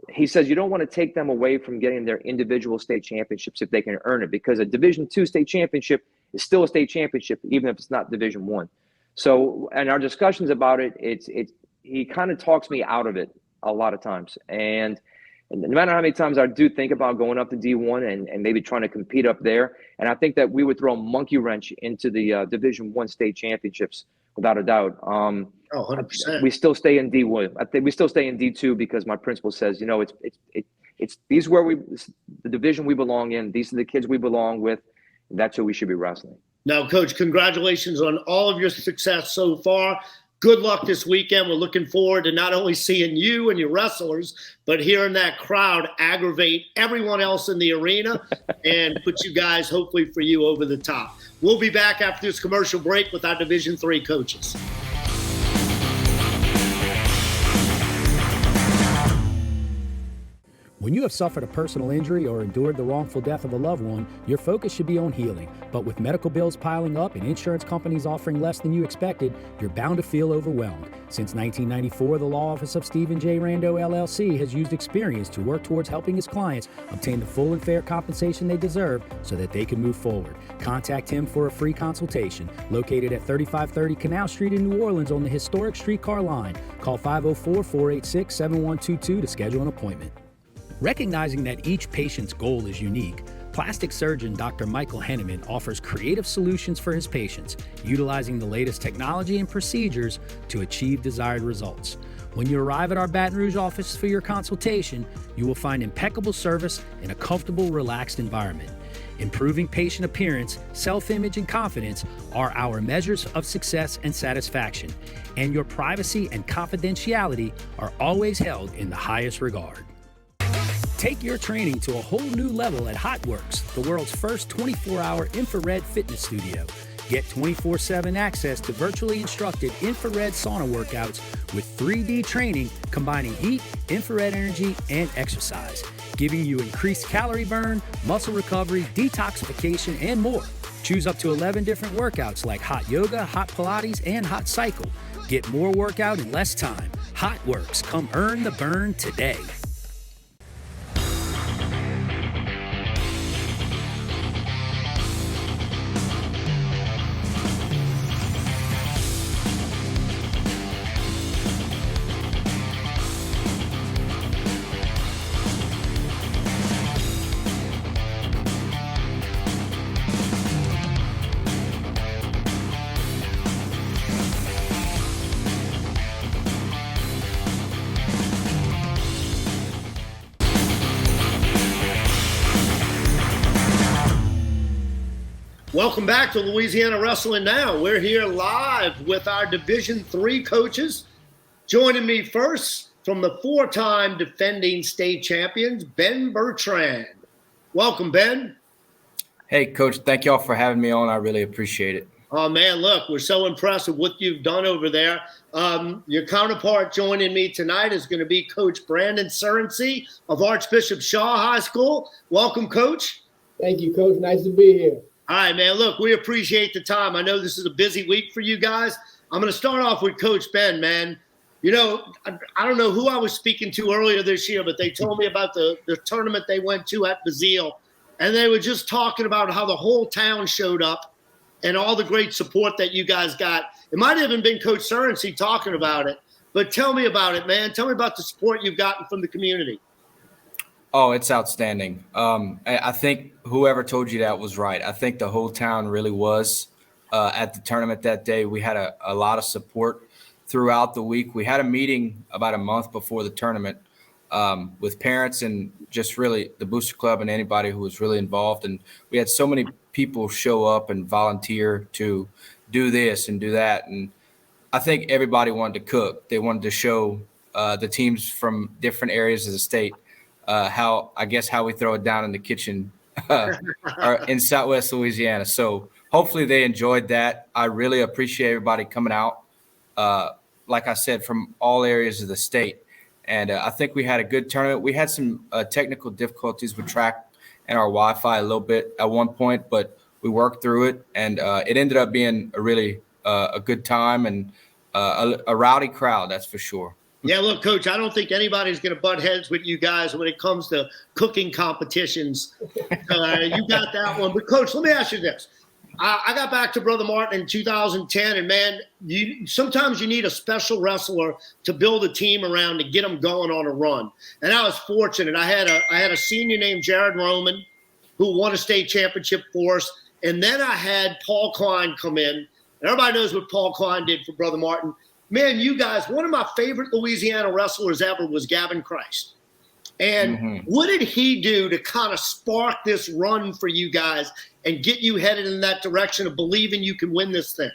He says you don't want to take them away from getting their individual state championships if they can earn it, because a Division II state championship is still a state championship, even if it's not Division I. So, and our discussions about it, he kind of talks me out of it a lot of times, and no matter how many times I do think about going up to D1 and maybe trying to compete up there, and I think that we would throw a monkey wrench into the Division I state championships without a doubt. 100%. We still stay in D1. I think we still stay in D2 because my principal says, you know, it's these where the division we belong in. These are the kids we belong with. That's who we should be wrestling. Now, Coach, congratulations on all of your success so far. Good luck this weekend. We're looking forward to not only seeing you and your wrestlers, but hearing that crowd aggravate everyone else in the arena and put you guys, hopefully for you, over the top. We'll be back after this commercial break with our Division III coaches. When you have suffered a personal injury or endured the wrongful death of a loved one, your focus should be on healing. But with medical bills piling up and insurance companies offering less than you expected, you're bound to feel overwhelmed. Since 1994, the law office of Stephen J. Rando LLC has used experience to work towards helping his clients obtain the full and fair compensation they deserve so that they can move forward. Contact him for a free consultation. Located at 3530 Canal Street in New Orleans on the historic streetcar line. Call 504-486-7122 to schedule an appointment. Recognizing that each patient's goal is unique, plastic surgeon Dr. Michael Henneman offers creative solutions for his patients, utilizing the latest technology and procedures to achieve desired results. When you arrive at our Baton Rouge office for your consultation, you will find impeccable service in a comfortable, relaxed environment. Improving patient appearance, self-image, and confidence are our measures of success and satisfaction, and your privacy and confidentiality are always held in the highest regard. Take your training to a whole new level at HotWorks, the world's first 24-hour infrared fitness studio. Get 24/7 access to virtually instructed infrared sauna workouts with 3D training combining heat, infrared energy, and exercise, giving you increased calorie burn, muscle recovery, detoxification, and more. Choose up to 11 different workouts like hot yoga, hot Pilates, and hot cycle. Get more workout in less time. HotWorks, come earn the burn today. Welcome back to Louisiana Wrestling Now. We're here live with our Division III coaches. Joining me first from the 4-time defending state champions, Ben Bertrand. Welcome, Ben. Hey, Coach. Thank y'all for having me on. I really appreciate it. Oh, man, look, we're so impressed with what you've done over there. Your counterpart joining me tonight is going to be Coach Brandon Surrency of Archbishop Shaw High School. Welcome, Coach. Thank you, Coach. Nice to be here. All right, man. Look, we appreciate the time. I know this is a busy week for you guys. I'm going to start off with Coach Ben, man. You know, I don't know who I was speaking to earlier this year, but they told me about the tournament they went to at Basile, and they were just talking about how the whole town showed up and all the great support that you guys got. It might have even been Coach Surrency talking about it, but tell me about it, man. Tell me about the support you've gotten from the community. Oh, it's outstanding. I think whoever told you that was right. I think the whole town really was at the tournament that day. We had a lot of support throughout the week. We had a meeting about a month before the tournament with parents and just really the Booster Club and anybody who was really involved. And we had so many people show up and volunteer to do this and do that. And I think everybody wanted to cook. They wanted to show the teams from different areas of the state how we throw it down in the kitchen in Southwest Louisiana. So hopefully they enjoyed that. I really appreciate everybody coming out, like I said, from all areas of the state. And I think we had a good tournament. We had some technical difficulties with track and our Wi-Fi a little bit at one point, but we worked through it. And it ended up being a really a good time and a rowdy crowd, that's for sure. Yeah, look, Coach, I don't think anybody's going to butt heads with you guys when it comes to cooking competitions. You got that one. But, Coach, let me ask you this. I got back to Brother Martin in 2010, and, man, sometimes you need a special wrestler to build a team around to get them going on a run. And I was fortunate. I had a senior named Jared Roman who won a state championship for us, and then I had Paul Klein come in. And everybody knows what Paul Klein did for Brother Martin. Man, you guys, one of my favorite Louisiana wrestlers ever was Gavin Christ. And what did he do to kind of spark this run for you guys and get you headed in that direction of believing you can win this thing?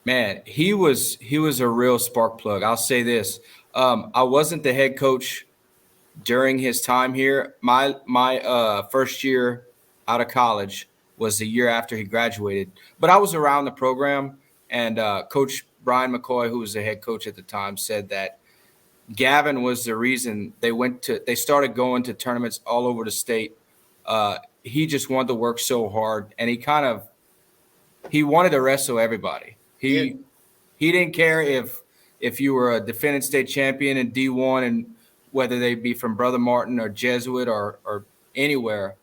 Man, he was a real spark plug. I'll say this. I wasn't the head coach during his time here. My first year out of college was the year after he graduated. But I was around the program, and Coach Brian McCoy, who was the head coach at the time, said that Gavin was the reason they started going to tournaments all over the state. He just wanted to work so hard, and he wanted to wrestle everybody. He didn't care if you were a defending state champion in D1, and whether they be from Brother Martin or Jesuit or anywhere.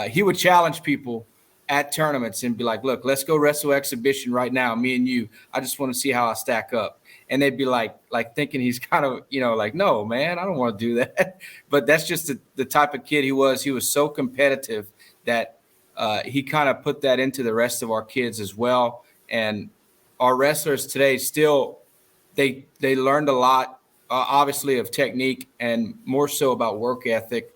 He would challenge people at tournaments and be like, look, let's go wrestle exhibition right now, me and you. I just want to see how I stack up. And they'd be like thinking he's kind of, like, no, man, I don't want to do that. But that's just the type of kid he was. He was so competitive that he kind of put that into the rest of our kids as well. And our wrestlers today still, they learned a lot, obviously, of technique and more so about work ethic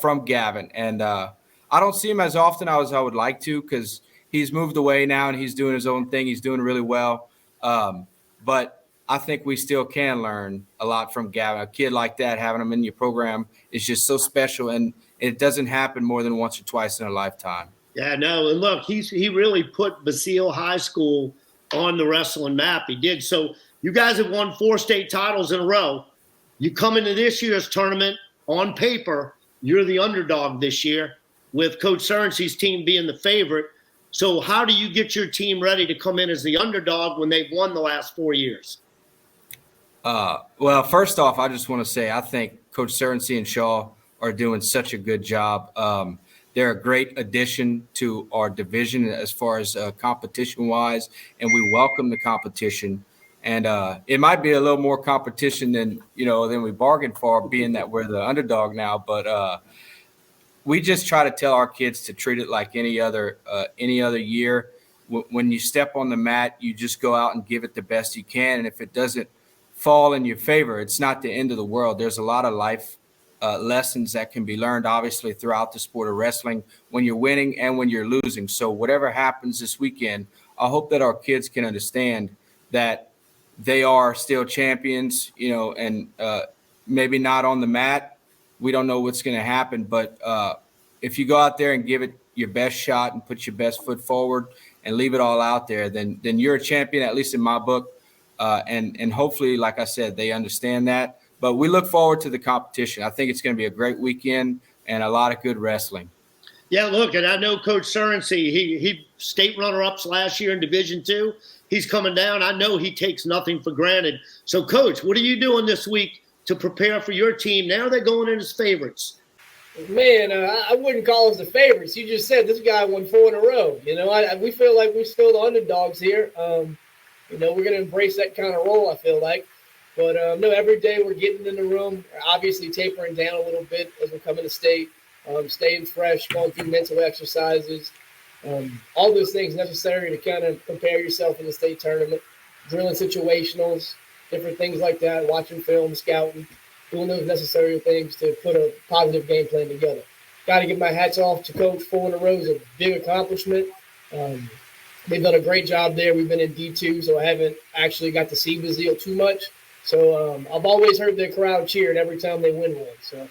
from Gavin. And I don't see him as often as I would like to, because he's moved away now and he's doing his own thing. He's doing really well. But I think we still can learn a lot from Gavin. A kid like that, having him in your program is just so special, and it doesn't happen more than once or twice in a lifetime. Yeah, no, and look, he really put Basile High School on the wrestling map. He did. So you guys have won 4 state titles in a row. You come into this year's tournament, on paper, you're the underdog this year, with Coach Surrency's team being the favorite. So how do you get your team ready to come in as the underdog when they've won the last 4 years? Well, first off, I just want to say I think Coach Surrency and Shaw are doing such a good job. They're a great addition to our division as far as competition-wise, and we welcome the competition. And it might be a little more competition than we bargained for, being that we're the underdog now. But we just try to tell our kids to treat it like any other year. When you step on the mat, you just go out and give it the best you can. And if it doesn't fall in your favor, it's not the end of the world. There's a lot of life lessons that can be learned, obviously, throughout the sport of wrestling when you're winning and when you're losing. So whatever happens this weekend, I hope that our kids can understand that they are still champions, and maybe not on the mat. We don't know what's going to happen, but if you go out there and give it your best shot and put your best foot forward and leave it all out there, then you're a champion, at least in my book. And hopefully, like I said, they understand that. But we look forward to the competition. I think it's going to be a great weekend and a lot of good wrestling. Yeah, look, and I know Coach Surrency, he state runner-ups last year in Division II. He's coming down. I know he takes nothing for granted. So, Coach, what are you doing this week to prepare for your team? Now they're going in as favorites. Man, I wouldn't call us the favorites. You just said this guy won 4 in a row. We feel like we're still the underdogs here. We're going to embrace that kind of role, I feel like. But, no, every day we're getting in the room, obviously tapering down a little bit as we're coming to state, staying fresh, going through mental exercises, all those things necessary to kind of prepare yourself in the state tournament, drilling situationals, different things like that, watching film, scouting, doing those necessary things to put a positive game plan together. Got to give my hats off to Coach. 4 in a row is a big accomplishment. They've done a great job there. We've been in D2, so I haven't actually got to see Basile too much. So I've always heard the crowd cheering every time they win one. So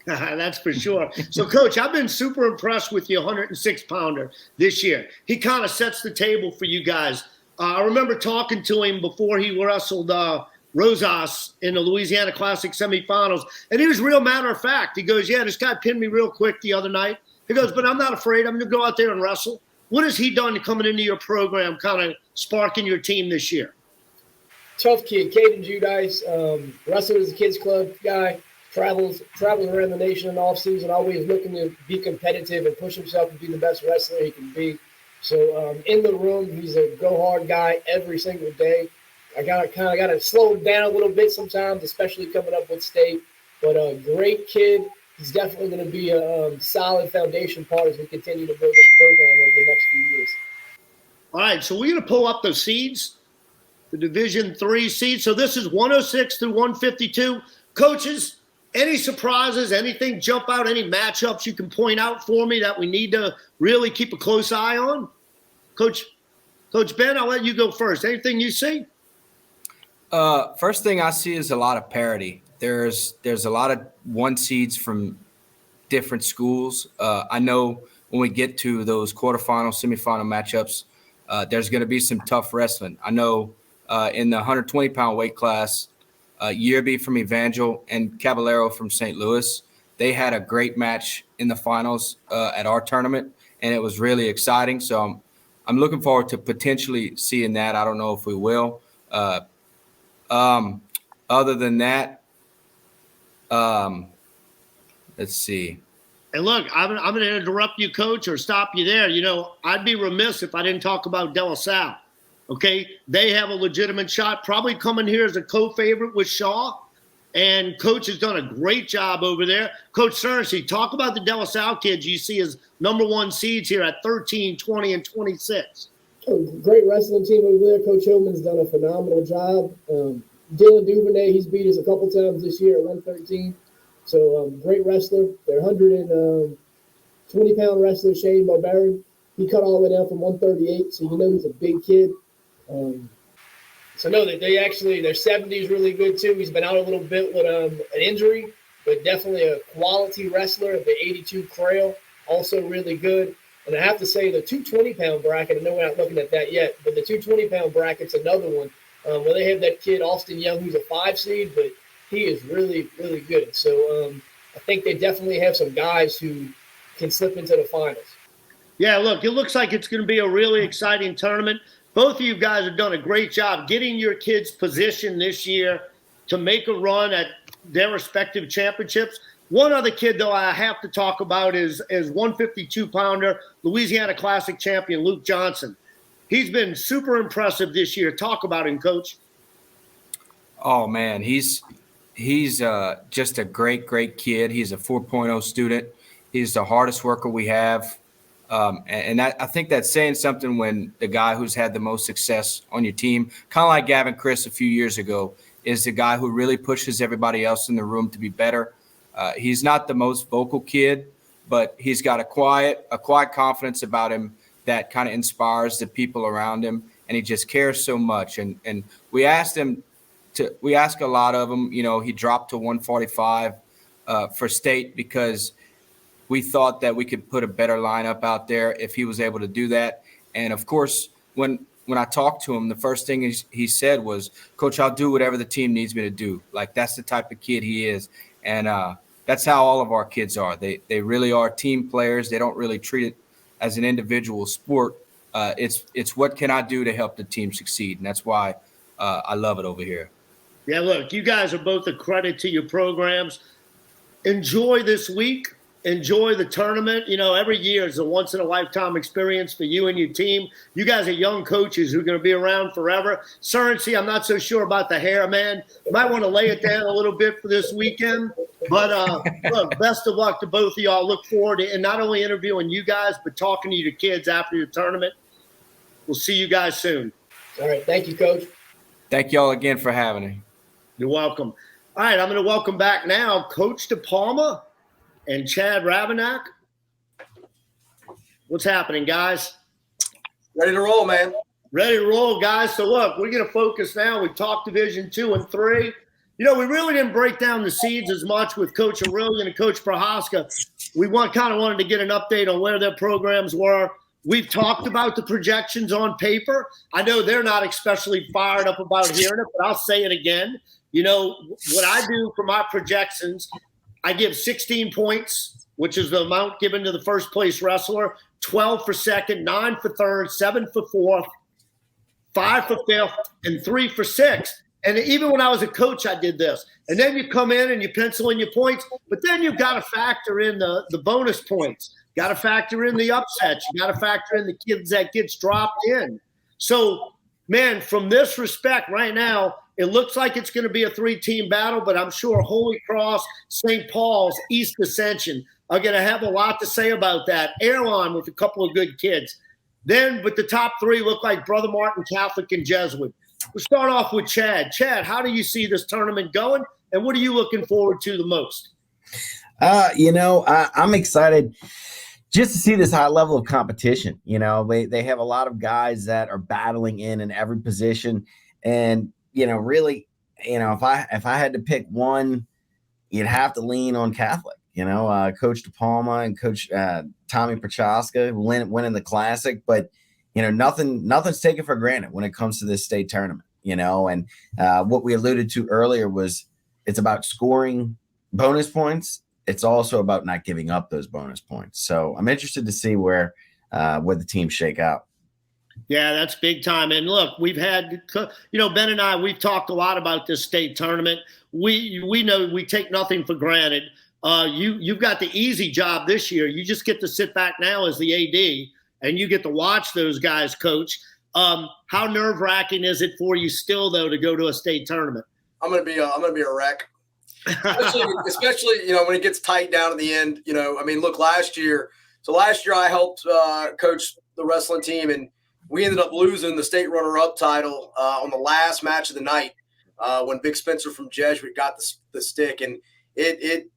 that's for sure. So, Coach, I've been super impressed with your 106-pounder this year. He kind of sets the table for you guys. I remember talking to him before he wrestled Rosas in the Louisiana Classic semifinals, and he was real matter of fact. He goes, yeah, this guy pinned me real quick the other night. He goes, but I'm not afraid. I'm going to go out there and wrestle. What has he done coming into your program, kind of sparking your team this year? Tough kid, Caden Judice, wrestled as a kids club guy, travels around the nation in the offseason, always looking to be competitive and push himself to be the best wrestler he can be. So in the room, he's a go-hard guy every single day. I got to slow him down a little bit sometimes, especially coming up with state. But a great kid. He's definitely going to be a solid foundation part as we continue to build this program over the next few years. All right, so we're going to pull up the seeds, the Division III seeds. So this is 106 through 152. Coaches, any surprises, anything jump out, any matchups you can point out for me that we need to really keep a close eye on? Coach Ben, I'll let you go first. Anything you see? First thing I see is a lot of parity. There's a lot of 1 seeds from different schools. I know when we get to those quarterfinal, semifinal matchups, there's going to be some tough wrestling. I know in the 120-pound weight class, Yearby from Evangel and Caballero from St. Louis. They had a great match in the finals at our tournament, and it was really exciting. So I'm looking forward to potentially seeing that. I don't know if we will. Other than that, let's see. And look, I'm going to interrupt you, Coach, or stop you there. You know, I'd be remiss if I didn't talk about De La Salle. Okay, they have a legitimate shot, probably coming here as a co-favorite with Shaw. And Coach has done a great job over there. Coach Surrency, talk about the De La Salle kids you see as #1 seeds here at 13, 20, and 26. Great wrestling team over there. Coach Hillman's done a phenomenal job. Dylan Duvernay, he's beat us a couple times this year at 113. So great wrestler. Their 120-pound wrestler, Shane Barbarian, he cut all the way down from 138. So you know he's a big kid. So no, their 70 is really good too. He's been out a little bit with an injury, but definitely a quality wrestler. The 82 Crail, also really good. And I have to say the 220-pound bracket, I know we're not looking at that yet, but the 220-pound bracket's another one where they have that kid, Austin Young, who's a 5 seed, but he is really, really good. So I think they definitely have some guys who can slip into the finals. Yeah, look, it looks like it's going to be a really exciting tournament. Both of you guys have done a great job getting your kids positioned this year to make a run at their respective championships. One other kid, though, I have to talk about is 152-pounder, Louisiana Classic champion Luke Johnson. He's been super impressive this year. Talk about him, Coach. Oh, man, he's just a great kid. He's a 4.0 student. He's the hardest worker we have. And I think that's saying something when the guy who's had the most success on your team, kind of like Gavin Chris a few years ago, is the guy who really pushes everybody else in the room to be better. He's not the most vocal kid, but he's got a quiet confidence about him that kind of inspires the people around him, and he just cares so much. And we ask a lot of him. You know, he dropped to 145 for state because we thought that we could put a better lineup out there if he was able to do that. And of course, when I talked to him, the first thing he said was, "Coach, I'll do whatever the team needs me to do." Like, that's the type of kid he is. And that's how all of our kids are. They really are team players. They don't really treat it as an individual sport. It's what can I do to help the team succeed? And that's why I love it over here. Yeah, look, you guys are both a credit to your programs. Enjoy this week. Enjoy the tournament. You know, every year is a once-in-a-lifetime experience for you and your team. You guys are young coaches who are going to be around forever. Surrency, I'm not so sure about the hair, man. You might want to lay it down a little bit for this weekend. But, look, best of luck to both of y'all. Look forward to not only interviewing you guys, but talking to your kids after your tournament. We'll see you guys soon. All right. Thank you, Coach. Thank y'all again for having me. You're welcome. All right, I'm going to welcome back now Coach DiPalma and Chad Ravannack. What's happening, guys? Ready to roll, man. Ready to roll, guys. So, look, we're going to focus now. We talked Division 2 and 3. You know, we really didn't break down the seeds as much with Coach Orillion and Coach Prochaska. We kind of wanted to get an update on where their programs were. We've talked about the projections on paper. I know they're not especially fired up about hearing it, but I'll say it again. You know, what I do for my projections, I give 16 points, which is the amount given to the first place wrestler, 12 for second, 9 for third, 7 for fourth, 5 for fifth, and 3 for sixth. And even when I was a coach, I did this. And then you come in and you pencil in your points, but then you've got to factor in the bonus points. Got to factor in the upsets. You got to factor in the kids that gets dropped in. So, man, from this respect right now, it looks like it's going to be a 3-team battle, but I'm sure Holy Cross, St. Paul's, East Ascension are going to have a lot to say about that. Airline with a couple of good kids. Then, but the top 3 look like Brother Martin, Catholic, and Jesuit. We'll start off with Chad. Chad, how do you see this tournament going, and what are you looking forward to the most? I'm excited just to see this high level of competition. You know, they have a lot of guys that are battling in every position, and really, if I had to pick one, you'd have to lean on Catholic. Coach DiPalma and Coach Tommy Prochaska winning the Classic, but nothing's taken for granted when it comes to this state tournament. and what we alluded to earlier was it's about scoring bonus points. It's also about not giving up those bonus points. So I'm interested to see where the teams shake out. Yeah, that's big time. And look, we've had, Ben and I, we've talked a lot about this state tournament. We know we take nothing for granted. You've got the easy job this year. You just get to sit back now as the AD, and you get to watch those guys coach. How nerve-wracking is it for you still, though, to go to a state tournament? I'm gonna be a wreck, especially when it gets tight down at the end. Look, last year I helped coach the wrestling team, and we ended up losing the state runner-up title on the last match of the night when Big Spencer from Jesuit got the stick, and I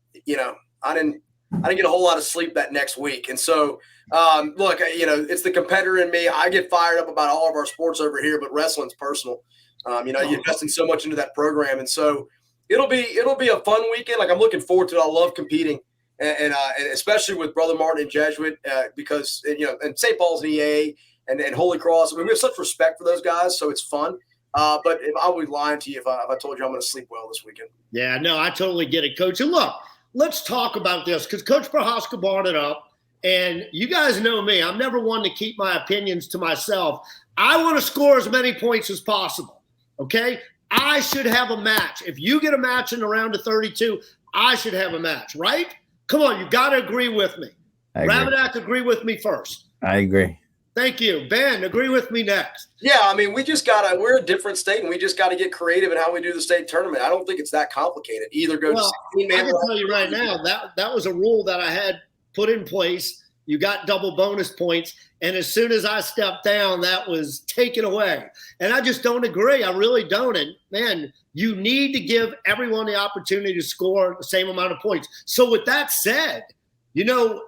didn't get a whole lot of sleep that next week. And so, look, it's the competitor in me. I get fired up about all of our sports over here, but wrestling's personal. You investing so much into that program, and so it'll be a fun weekend. Like, I'm looking forward to it. I love competing, and especially with Brother Martin and Jesuit because and St. Paul's and EA and Holy Cross. I mean, we have such respect for those guys, so it's fun. But I would be lying to you if I told you I'm going to sleep well this weekend. Yeah, no, I totally get it, Coach. And look, let's talk about this because Coach Prochaska brought it up. And you guys know me. I'm never one to keep my opinions to myself. I want to score as many points as possible, okay? I should have a match. If you get a match in the round of 32, I should have a match, right? Come on, you got to agree with me. Ravannack, agree with me first. I agree. Thank you. Ben, agree with me next. Yeah, we're a different state, and we just got to get creative in how we do the state tournament. I don't think it's that complicated. Either go to 16-man. I can tell you right now, that was a rule that I had put in place. You got double bonus points, and as soon as I stepped down, that was taken away. And I just don't agree. I really don't. And, man, you need to give everyone the opportunity to score the same amount of points. So with that said,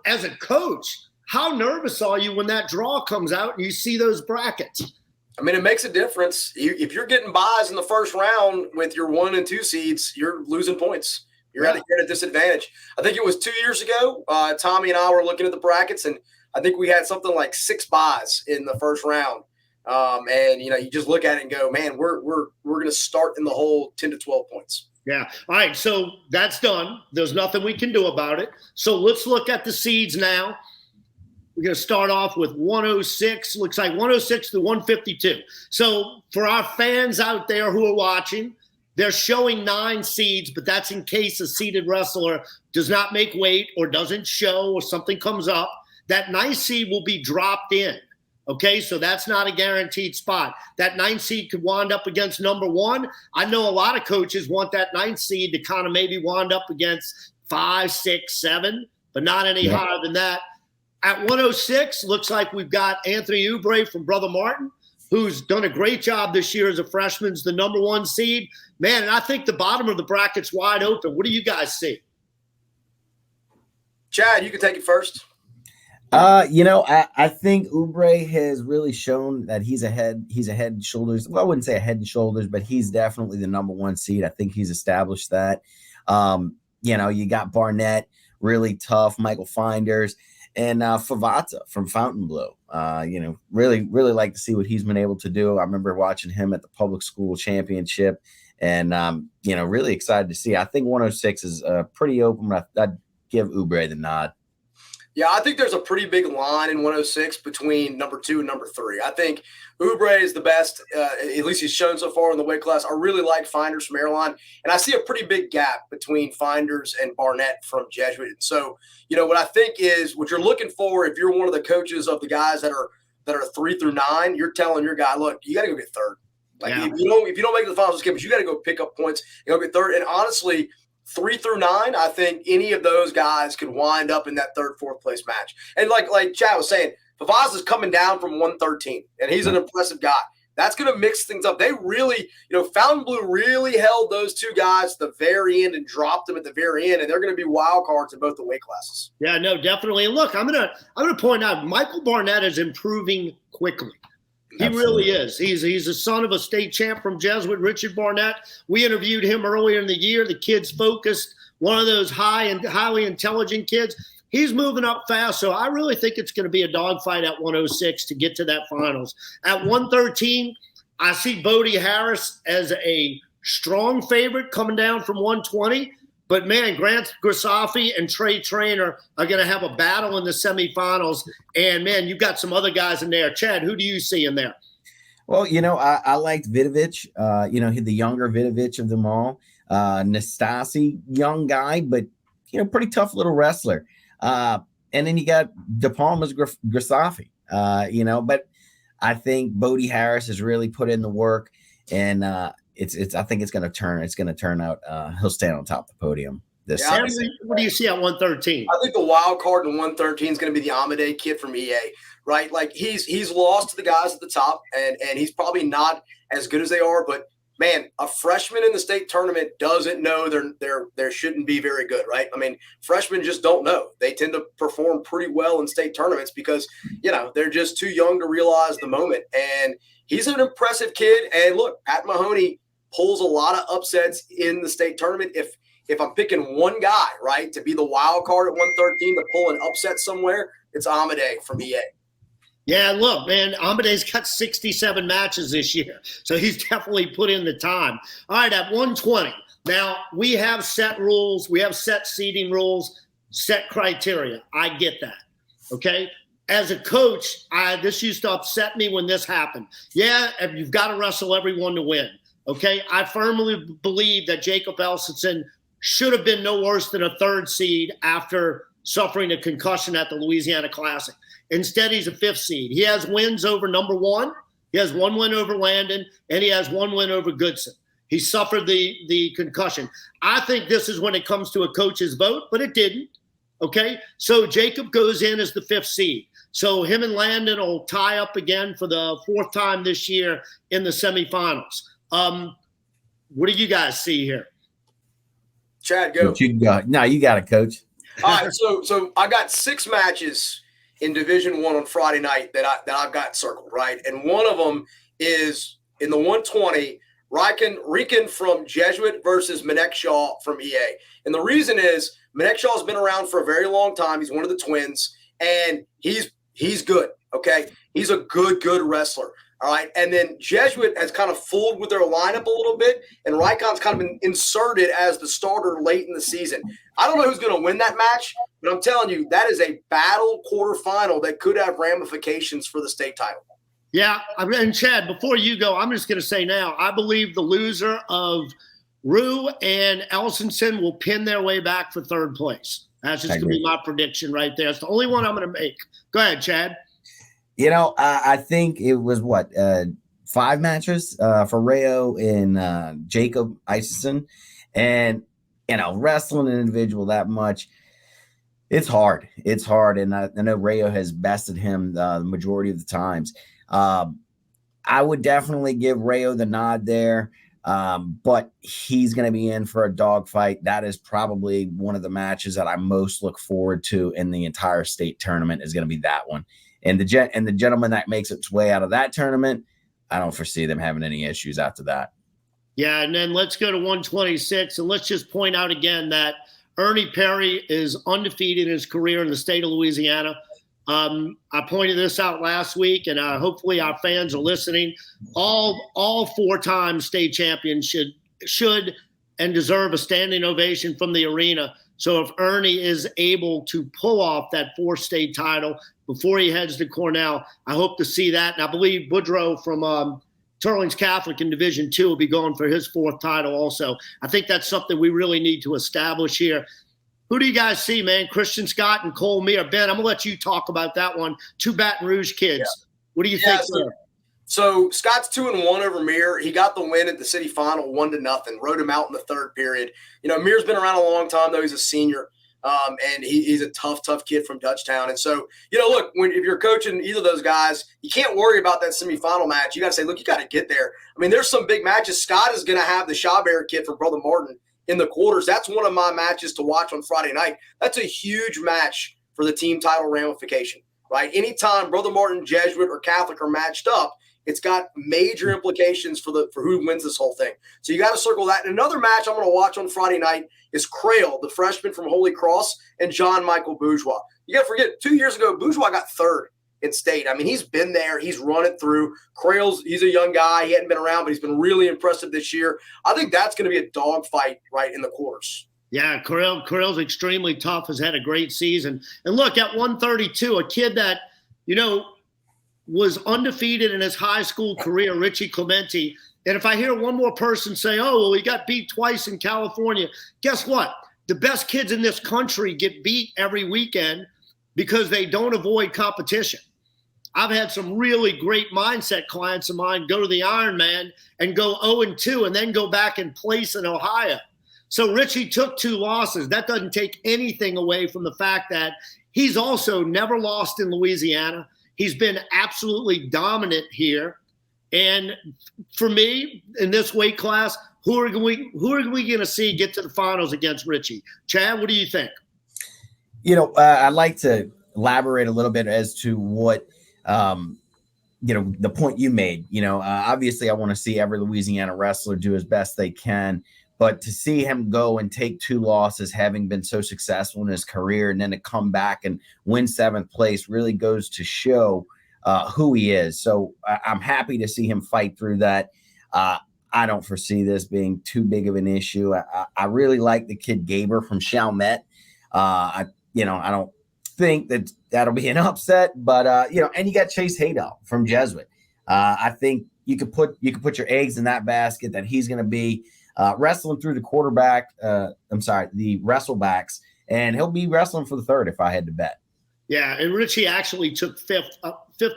as a coach, how nervous are you when that draw comes out and you see those brackets? I mean, it makes a difference. If you're getting buys in the first round with your 1 and 2 seeds, you're losing points. You're at a disadvantage. I think it was 2 years ago, Tommy and I were looking at the brackets, and I think we had something like 6 buys in the first round. And you just look at it and go, man, we're going to start in the hole 10 to 12 points. Yeah. All right. So that's done. There's nothing we can do about it. So let's look at the seeds now. We're going to start off with 106. Looks like 106 to 152. So for our fans out there who are watching, they're showing 9 seeds, but that's in case a seeded wrestler does not make weight or doesn't show or something comes up. That 9th seed will be dropped in. Okay, so that's not a guaranteed spot. That 9th seed could wind up against number 1. I know a lot of coaches want that 9th seed to kind of maybe wind up against 5, 6, 7, but not any higher than that. At 106, looks like we've got Anthony Oubre from Brother Martin, who's done a great job this year as a freshman, the number 1 seed. Man, and I think the bottom of the bracket's wide open. What do you guys see? Chad, you can take it first. I think Oubre has really shown that he's a head and shoulders. Well, I wouldn't say a head and shoulders, but he's definitely the number 1 seed. I think he's established that. You got Barnett, really tough, Michael Finders, and Favata from Fontainebleau. Really like to see what he's been able to do. I remember watching him at the public school championship, and really excited to see. I think 106 is pretty open, but I'd give Oubre the nod. Yeah, I think there's a pretty big line in 106 between number 2 and number 3. I think Oubre is the best, at least he's shown so far in the weight class. I really like Finders from Airline, and I see a pretty big gap between Finders and Barnett from Jesuit. And so, what I think is what you're looking for if you're one of the coaches of the guys that are 3 through 9, you're telling your guy, look, you got to go get 3rd. If you don't make it to the finals, you got to go pick up points and go get 3rd. And honestly, 3 through 9, I think any of those guys could wind up in that 3rd, 4th place match. And like Chad was saying, Favaz is coming down from 113, and he's an impressive guy. That's going to mix things up. They really, Fontainebleau really held those 2 guys to the very end and dropped them at the very end, and they're going to be wild cards in both the weight classes. Yeah, no, definitely. And look, I'm gonna point out Michael Barnett is improving quickly. He really is. He's the son of a state champ from Jesuit, Richard Barnett. We interviewed him earlier in the year. The kid's focused, one of those highly intelligent kids. He's moving up fast, so I really think it's going to be a dogfight at 106 to get to that finals. At 113, I see Bodie Harris as a strong favorite coming down from 120. But, man, Grant Grisafi and Trey Trainer are going to have a battle in the semifinals. And, man, you've got some other guys in there. Chad, who do you see in there? Well, I liked Vidovich, the younger Vidovich of them all. Nastasi, young guy, but, pretty tough little wrestler. And then you got DiPalma's Grisafi, but I think Bodie Harris has really put in the work, and I think it's going to turn. It's going to turn out. He'll stand on top of the podium this season. What do you see at 113? I think the wild card in 113 is going to be the Amade kid from EA, right? Like he's lost to the guys at the top, and he's probably not as good as they are. But man, a freshman in the state tournament doesn't know they shouldn't be very good, right? I mean, freshmen just don't know. They tend to perform pretty well in state tournaments because they're just too young to realize the moment. And he's an impressive kid. And look, Pat Mahoney pulls a lot of upsets in the state tournament. If I'm picking one guy, right, to be the wild card at 113 to pull an upset somewhere, it's Amade from EA. Yeah, look, man, Amade's got 67 matches this year, so he's definitely put in the time. All right, at 120. Now, we have set rules. We have set seeding rules, set criteria. I get that, okay? As a coach, this used to upset me when this happened. Yeah, you've got to wrestle everyone to win, okay? I firmly believe that Jacob Elsenson should have been no worse than a third seed after suffering a concussion at the Louisiana Classic. Instead, he's a fifth seed. He has wins over number one. He has one win over Landon, and he has one win over Goodson. He suffered the concussion. I think this is when it comes to a coach's vote, but it didn't. Okay? So Jacob goes in as the fifth seed. So him and Landon will tie up again for the fourth time this year in the semifinals. What do you guys see here? Chad, go. What you got? No, you got it, Coach. All right, so I got 6 matches in Division I on Friday night that I've got circled, right? And one of them is in the 120, Rican from Jesuit versus Manek Shaw from EA. And the reason is Manek Shaw's been around for a very long time. He's one of the twins, and he's good, okay? He's a good wrestler. All right, and then Jesuit has kind of fooled with their lineup a little bit, and Ricon's kind of been inserted as the starter late in the season. I don't know who's going to win that match, but I'm telling you, that is a battle quarterfinal that could have ramifications for the state title. Yeah, and Chad, before you go, I'm just going to say now, I believe the loser of Rue and Elsenson will pin their way back for third place. That's just going to be my prediction right there. It's the only one I'm going to make. Go ahead, Chad. I think it was 5 matches for Rayo and Jacob Isaacson. And, wrestling an individual that much, it's hard. It's hard. And I know Rayo has bested him the majority of the times. I would definitely give Rayo the nod there. But he's going to be in for a dogfight. That is probably one of the matches that I most look forward to in the entire state tournament is going to be that one. And the gentleman that makes its way out of that tournament, I don't foresee them having any issues after that. Yeah, and then let's go to 126, and let's just point out again that Ernie Perry is undefeated in his career in the state of Louisiana. I pointed this out last week, and hopefully our fans are listening. All 4-time state champions should and deserve a standing ovation from the arena. So if Ernie is able to pull off that 4th state title before he heads to Cornell, I hope to see that. And I believe Boudreaux from Teurlings Catholic in Division II will be going for his 4th title also. I think that's something we really need to establish here. Who do you guys see, man? Christian Scott and Cole Meir. Ben, I'm going to let you talk about that one. 2 Baton Rouge kids. Yeah. What do you think there? So Scott's 2-1 over Meir. He got the win at the city final 1-0. Rode him out in the 3rd period. Meir's been around a long time, though. He's a senior, and he's a tough kid from Dutchtown. And so, look, if you're coaching either of those guys, you can't worry about that semifinal match. You got to say, look, you got to get there. I mean, there's some big matches. Scott is going to have the Shawbear kid from Brother Martin in the quarters. That's one of my matches to watch on Friday night. That's a huge match for the team title ramification, right? Anytime Brother Martin, Jesuit, or Catholic are matched up, it's got major implications for who wins this whole thing. So you got to circle that. And another match I'm going to watch on Friday night is Crail, the freshman from Holy Cross, and John Michael Bourgeois. You got to forget, 2 years ago, Bourgeois got 3rd in state. I mean, he's been there. He's run it through. Crail's, he's a young guy. He hadn't been around, but he's been really impressive this year. I think that's going to be a dogfight right in the quarters. Yeah, Crail's extremely tough, has had a great season. And look, at 132, a kid that, was undefeated in his high school career, Richie Clemente. And if I hear one more person say, oh, well, he got beat twice in California, guess what? The best kids in this country get beat every weekend because they don't avoid competition. I've had some really great mindset clients of mine go to the Ironman and go 0-2 and then go back and place in Ohio. So Richie took 2 losses. That doesn't take anything away from the fact that he's also never lost in Louisiana. He's been absolutely dominant here. And for me, in this weight class, who are we going to see get to the finals against Richie? Chad, what do you think? I'd like to elaborate a little bit as to what, the point you made. Obviously, I want to see every Louisiana wrestler do as best they can. But to see him go and take 2 losses, having been so successful in his career, and then to come back and win 7th place really goes to show who he is. So I'm happy to see him fight through that. I don't foresee this being too big of an issue. I really like the kid Gaber from Chalmette. I don't think that'll be an upset, but and you got Chase Haydell from Jesuit. I think you could put your eggs in that basket that he's going to be wrestling through the the wrestlebacks, and he'll be wrestling for the 3rd if I had to bet. Yeah, and Richie actually took 5th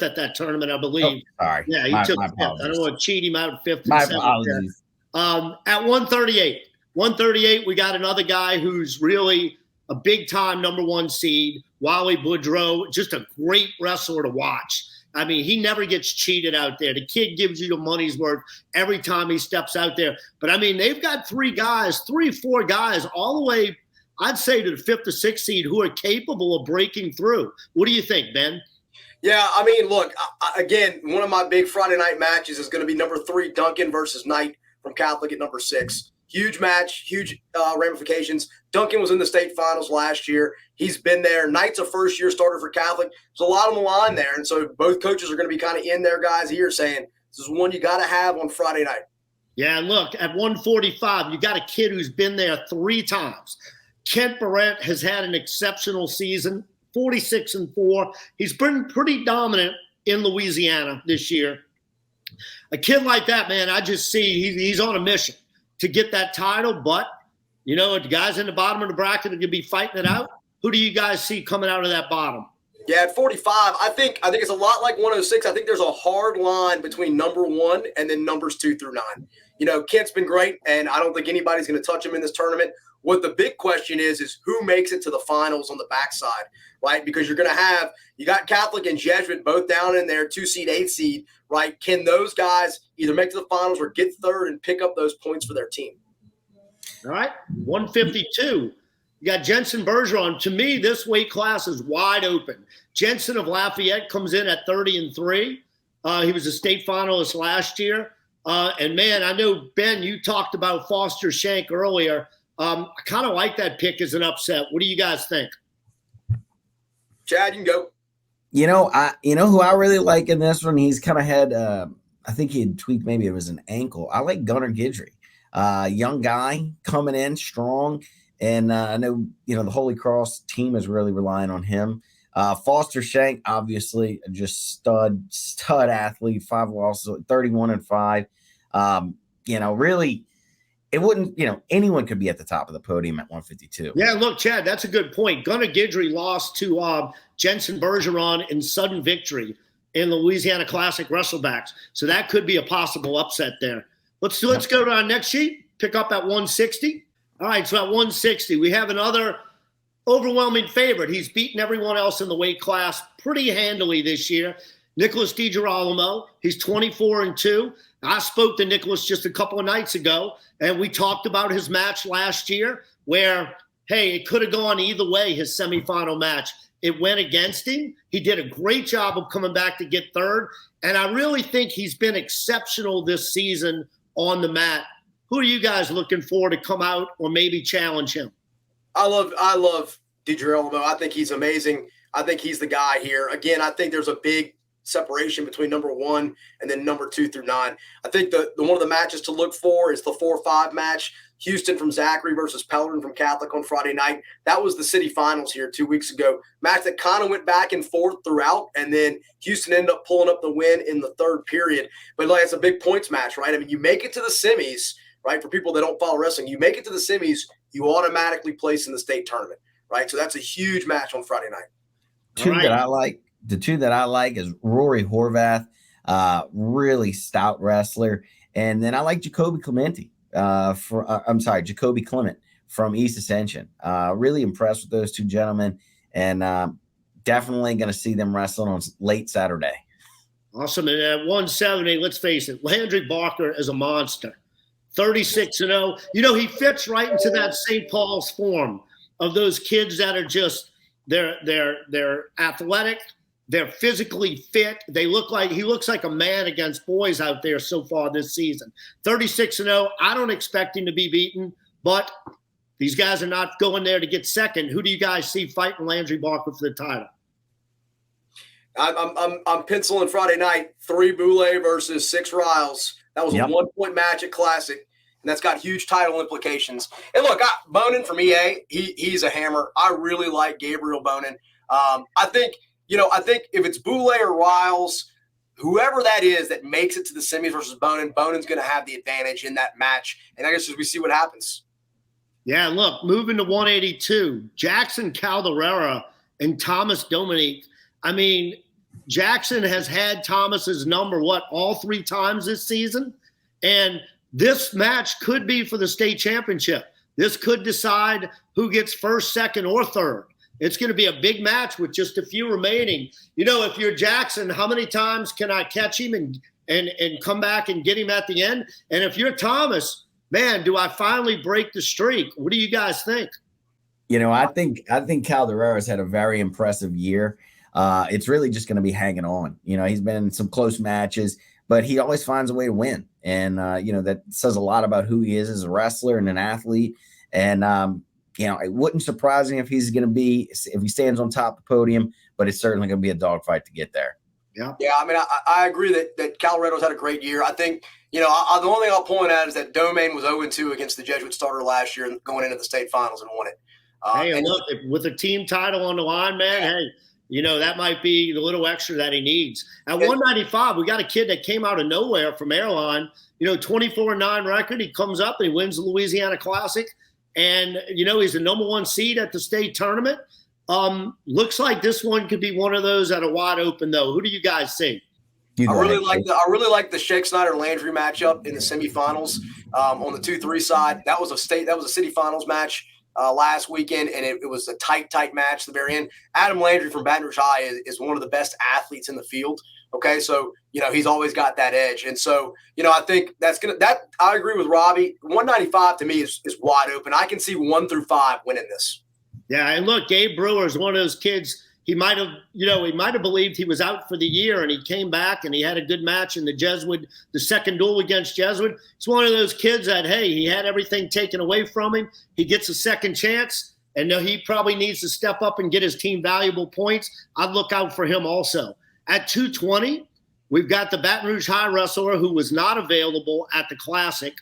at that tournament, I believe. Oh, sorry. Yeah, he took 5th. I don't want to cheat him out of 5th. My apologies. At 138, we got another guy who's really a big-time number 1 seed, Wally Boudreaux, just a great wrestler to watch. I mean, he never gets cheated out there. The kid gives you the money's worth every time he steps out there. But, I mean, they've got 4 guys all the way, I'd say, to the 5th or 6th seed who are capable of breaking through. What do you think, Ben? Yeah, I mean, look, again, one of my big Friday night matches is going to be number 3, Duncan versus Knight from Catholic at number 6. Huge match, huge ramifications. Duncan was in the state finals last year. He's been there. Knight's a first-year starter for Catholic. There's a lot on the line there, and so both coaches are going to be kind of in their guys' ear saying, this is one you got to have on Friday night. Yeah, look, at 145, you got a kid who's been there 3 times. Kent Barrett has had an exceptional season, 46-4. He's been pretty dominant in Louisiana this year. A kid like that, man, I just see he's on a mission to get that title, but, the guys in the bottom of the bracket are going to be fighting it out. Who do you guys see coming out of that bottom? Yeah, at 45, I think it's a lot like 106. I think there's a hard line between number 1 and then numbers 2 through 9. Kent's been great, and I don't think anybody's going to touch him in this tournament. What the big question is who makes it to the finals on the backside, right? Because you got Catholic and Jesuit both down in there, 2 seed, 8 seed, right? Can those guys either make it to the finals or get 3rd and pick up those points for their team? All right, 152. You got Jensen Bergeron. To me, this weight class is wide open. Jensen of Lafayette comes in at 30-3. He was a state finalist last year. And, man, I know, Ben, you talked about Foster Shank earlier. I kind of like that pick as an upset. What do you guys think? Chad, you can go. Who I really like in this one? He's kind of had, I think he had tweaked, maybe it was an ankle. I like Gunnar Guidry, young guy coming in strong. And I know, the Holy Cross team is really relying on him. Foster Shank, obviously, just stud athlete, 5 losses, 31-5. Really, it wouldn't, anyone could be at the top of the podium at 152. Yeah, look, Chad, that's a good point. Gunnar Guidry lost to Jensen Bergeron in sudden victory in the Louisiana Classic Wrestlebacks. So that could be a possible upset there. Let's go to our next sheet, pick up at 160. All right, so at 160, we have another overwhelming favorite. He's beaten everyone else in the weight class pretty handily this year. Nicholas DiGirolamo, he's 24-2. I spoke to Nicholas just a couple of nights ago, and we talked about his match last year where, hey, it could have gone either way, his semifinal match. It went against him. He did a great job of coming back to get 3rd, and I really think he's been exceptional this season on the mat. Who are you guys looking for to come out or maybe challenge him? I love DiGirolamo. I think he's amazing. I think he's the guy here. Again, I think there's a big separation between number 1 and then number 2 through 9. I think the one of the matches to look for is the 4-5 match. Houston from Zachary versus Pellerin from Catholic on Friday night. That was the city finals here 2 weeks ago. Match that kind of went back and forth throughout, and then Houston ended up pulling up the win in the third period. But like, it's a big points match, right? I mean, you make it to the semis, right? For people that don't follow wrestling, you make it to the semis, you automatically place in the state tournament, right? So that's a huge match on Friday night. The two that I like is Rory Horvath, really stout wrestler. And then I like Jacoby Clement from East Ascension. Really impressed with those two gentlemen, and definitely going to see them wrestling on late Saturday. Awesome. And at 170, let's face it, Landry Barker is a monster. 36-0. You know, he fits right into that St. Paul's form of those kids that are just they're athletic, they're physically fit. He looks like a man against boys out there so far this season. 36-0. I don't expect him to be beaten, but these guys are not going there to get second. Who do you guys see fighting Landry Barker for the title? I'm penciling Friday night 3 Boulay versus 6 Riles. That was a 1-point match at Classic, and that's got huge title implications. And look, Bonin from EA, he's a hammer. I really like Gabriel Bonin. I think if it's Boulay or Riles, whoever that is that makes it to the semis versus Bonin's going to have the advantage in that match. And I guess as we see what happens. Yeah, look, moving to 182, Jackson Calderera and Thomas Dominique. I mean, Jackson has had Thomas's number, all 3 times this season? And this match could be for the state championship. This could decide who gets first, second, or third. It's going to be a big match with just a few remaining. You know, if you're Jackson, how many times can I catch him and come back and get him at the end? And if you're Thomas, man, do I finally break the streak? What do you guys think? You know, I think Calderera's had a very impressive year. It's really just going to be hanging on. You know, he's been in some close matches, but he always finds a way to win. And, that says a lot about who he is as a wrestler and an athlete. And, it wouldn't surprise me if he stands on top of the podium, but it's certainly going to be a dogfight to get there. Yeah. Yeah. I mean, I agree that Colorado's had a great year. I think, the only thing I'll point out is that Domain was 0-2 against the Jesuit starter last year going into the state finals and won it. Look, with a team title on the line, man, hey, that might be the little extra that he needs. At 195, we got a kid that came out of nowhere from Airline, 24-9 record. He comes up and he wins the Louisiana Classic. And, he's the number 1 seed at the state tournament. Looks like this one could be one of those that are wide open, though. Who do you guys see? I really like the Shake Snyder Landry matchup in the semifinals on the 2-3 side. That was a city finals match last weekend, and it was a tight match at the very end. Adam Landry from Baton Rouge High is one of the best athletes in the field. Okay, so he's always got that edge, and so I think I agree with Robbie. 195 to me is wide open. I can see 1 through 5 winning this. Yeah, and look, Gabe Brewer is one of those kids. He might have believed he was out for the year, and he came back and he had a good match in the Jesuit, the second duel against Jesuit. It's one of those kids that, hey, he had everything taken away from him. He gets a second chance, and he probably needs to step up and get his team valuable points. I'd look out for him also. At 220, we've got the Baton Rouge High wrestler who was not available at the Classic.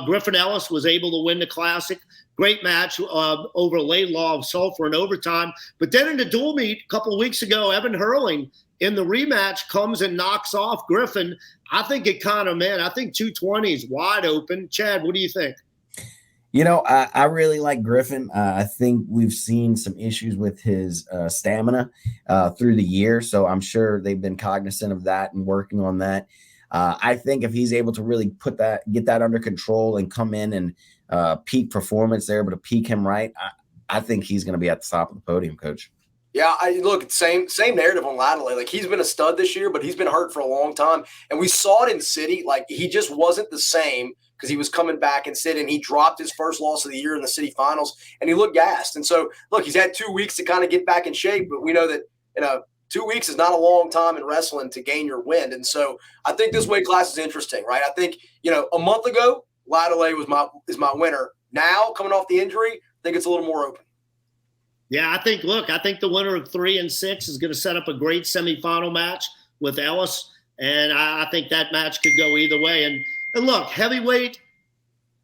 Griffin Ellis was able to win the Classic. Great match over Laidlaw of Sulphur in overtime. But then in the dual meet a couple of weeks ago, Evan Hurling in the rematch comes and knocks off Griffin. I think I think 220 is wide open. Chad, what do you think? I really like Griffin. I think we've seen some issues with his stamina through the year. So I'm sure they've been cognizant of that and working on that. I think if he's able to really get that under control and come in and peak performance, they're able to peak him right. I think he's going to be at the top of the podium, Coach. Yeah, look, same narrative on Ladley. Like, he's been a stud this year, but he's been hurt for a long time. And we saw it in City. Like, he just wasn't the same because he was coming back in City, and he dropped his first loss of the year in the City finals, and he looked gassed. And so, look, he's had 2 weeks to kind of get back in shape, but we know that 2 weeks is not a long time in wrestling to gain your wind. And so I think this weight class is interesting, right? I think, a month ago, Ladley is my winner. Now, coming off the injury, I think it's a little more open. Yeah, I think the winner of 3 and 6 is going to set up a great semifinal match with Ellis. And I think that match could go either way. And look, heavyweight,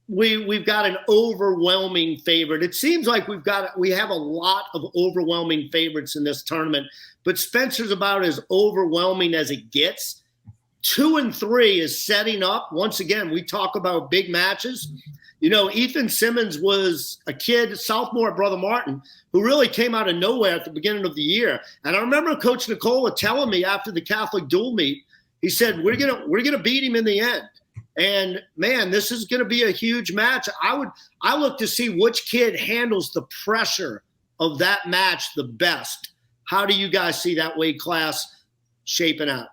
we've got an overwhelming favorite. It seems like we have a lot of overwhelming favorites in this tournament, but Spencer's about as overwhelming as it gets. 2 and 3 is setting up. Once again, we talk about big matches. You know, Ethan Simmons was a kid, sophomore at Brother Martin, who really came out of nowhere at the beginning of the year. And I remember Coach Nicola telling me after the Catholic dual meet, he said, we're gonna beat him in the end. And man, this is gonna be a huge match. I look to see which kid handles the pressure of that match the best. How do you guys see that weight class shaping out?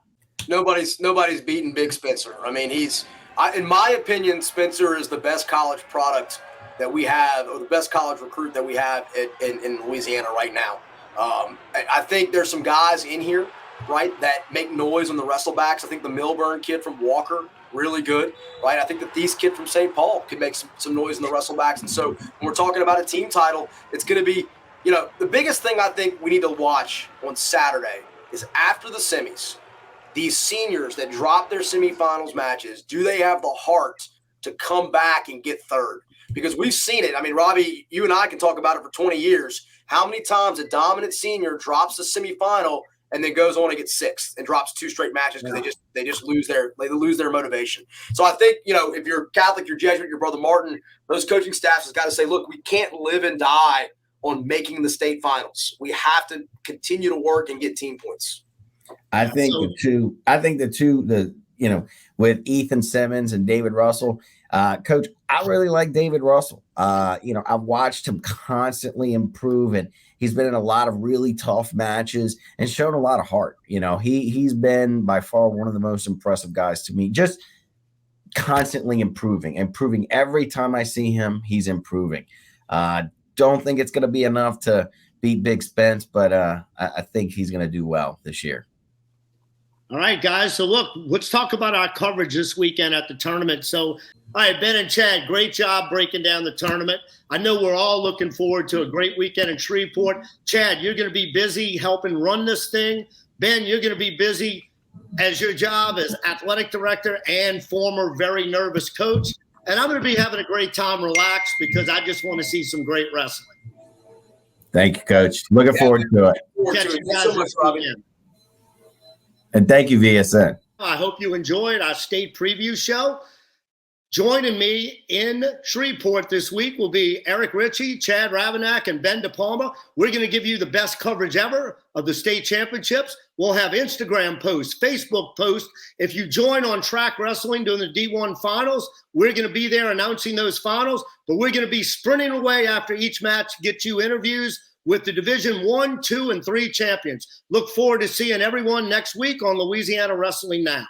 Nobody's beaten Big Spencer. I mean, in my opinion, Spencer is the best college product that we have, or the best college recruit that we have in Louisiana right now. I think there's some guys in here, right, that make noise on the wrestlebacks. I think the Milburn kid from Walker, really good, right? I think that these kid from St. Paul can make some noise in the wrestlebacks. And so when we're talking about a team title, it's going to be, you know, the biggest thing I think we need to watch on Saturday is after the semis, these seniors that drop their semifinals matches, do they have the heart to come back and get third? Because we've seen it. I mean, Robbie, you and I can talk about it for 20 years. How many times a dominant senior drops the semifinal and then goes on and gets 6th and drops 2 straight matches because they just lose their motivation. So I think, you know, if you're Catholic, you're Jesuit, you're Brother Martin, those coaching staffs has got to say, look, we can't live and die on making the state finals. We have to continue to work and get team points. I think the two, you know, with Ethan Simmons and David Russell, Coach, I really like David Russell. You know, I've watched him constantly improve, and he's been in a lot of really tough matches and shown a lot of heart. You know, he's been by far one of the most impressive guys to me, just constantly improving every time I see him. He's improving. Don't think it's going to be enough to beat Big Spence, but I think he's going to do well this year. All right, guys. So look, let's talk about our coverage this weekend at the tournament. So, all right, Ben and Chad, great job breaking down the tournament. I know we're all looking forward to a great weekend in Shreveport. Chad, you're going to be busy helping run this thing. Ben, you're going to be busy as your job as athletic director and former very nervous coach. And I'm going to be having a great time relaxed because I just want to see some great wrestling. Thank you, Coach. Looking forward to it. Catch you guys this weekend. And thank you, VSN. I hope you enjoyed our state preview show. Joining me in Shreveport this week will be Eric Ritchie, Chad Ravannack, and Ben DiPalma. We're going to give you the best coverage ever of the state championships. We'll have Instagram posts, Facebook posts. If you join on Track Wrestling during the D1 finals, we're going to be there announcing those finals, but we're going to be sprinting away after each match to get you interviews with the Division 1, 2, and 3 champions. Look forward to seeing everyone next week on Louisiana Wrestling Now.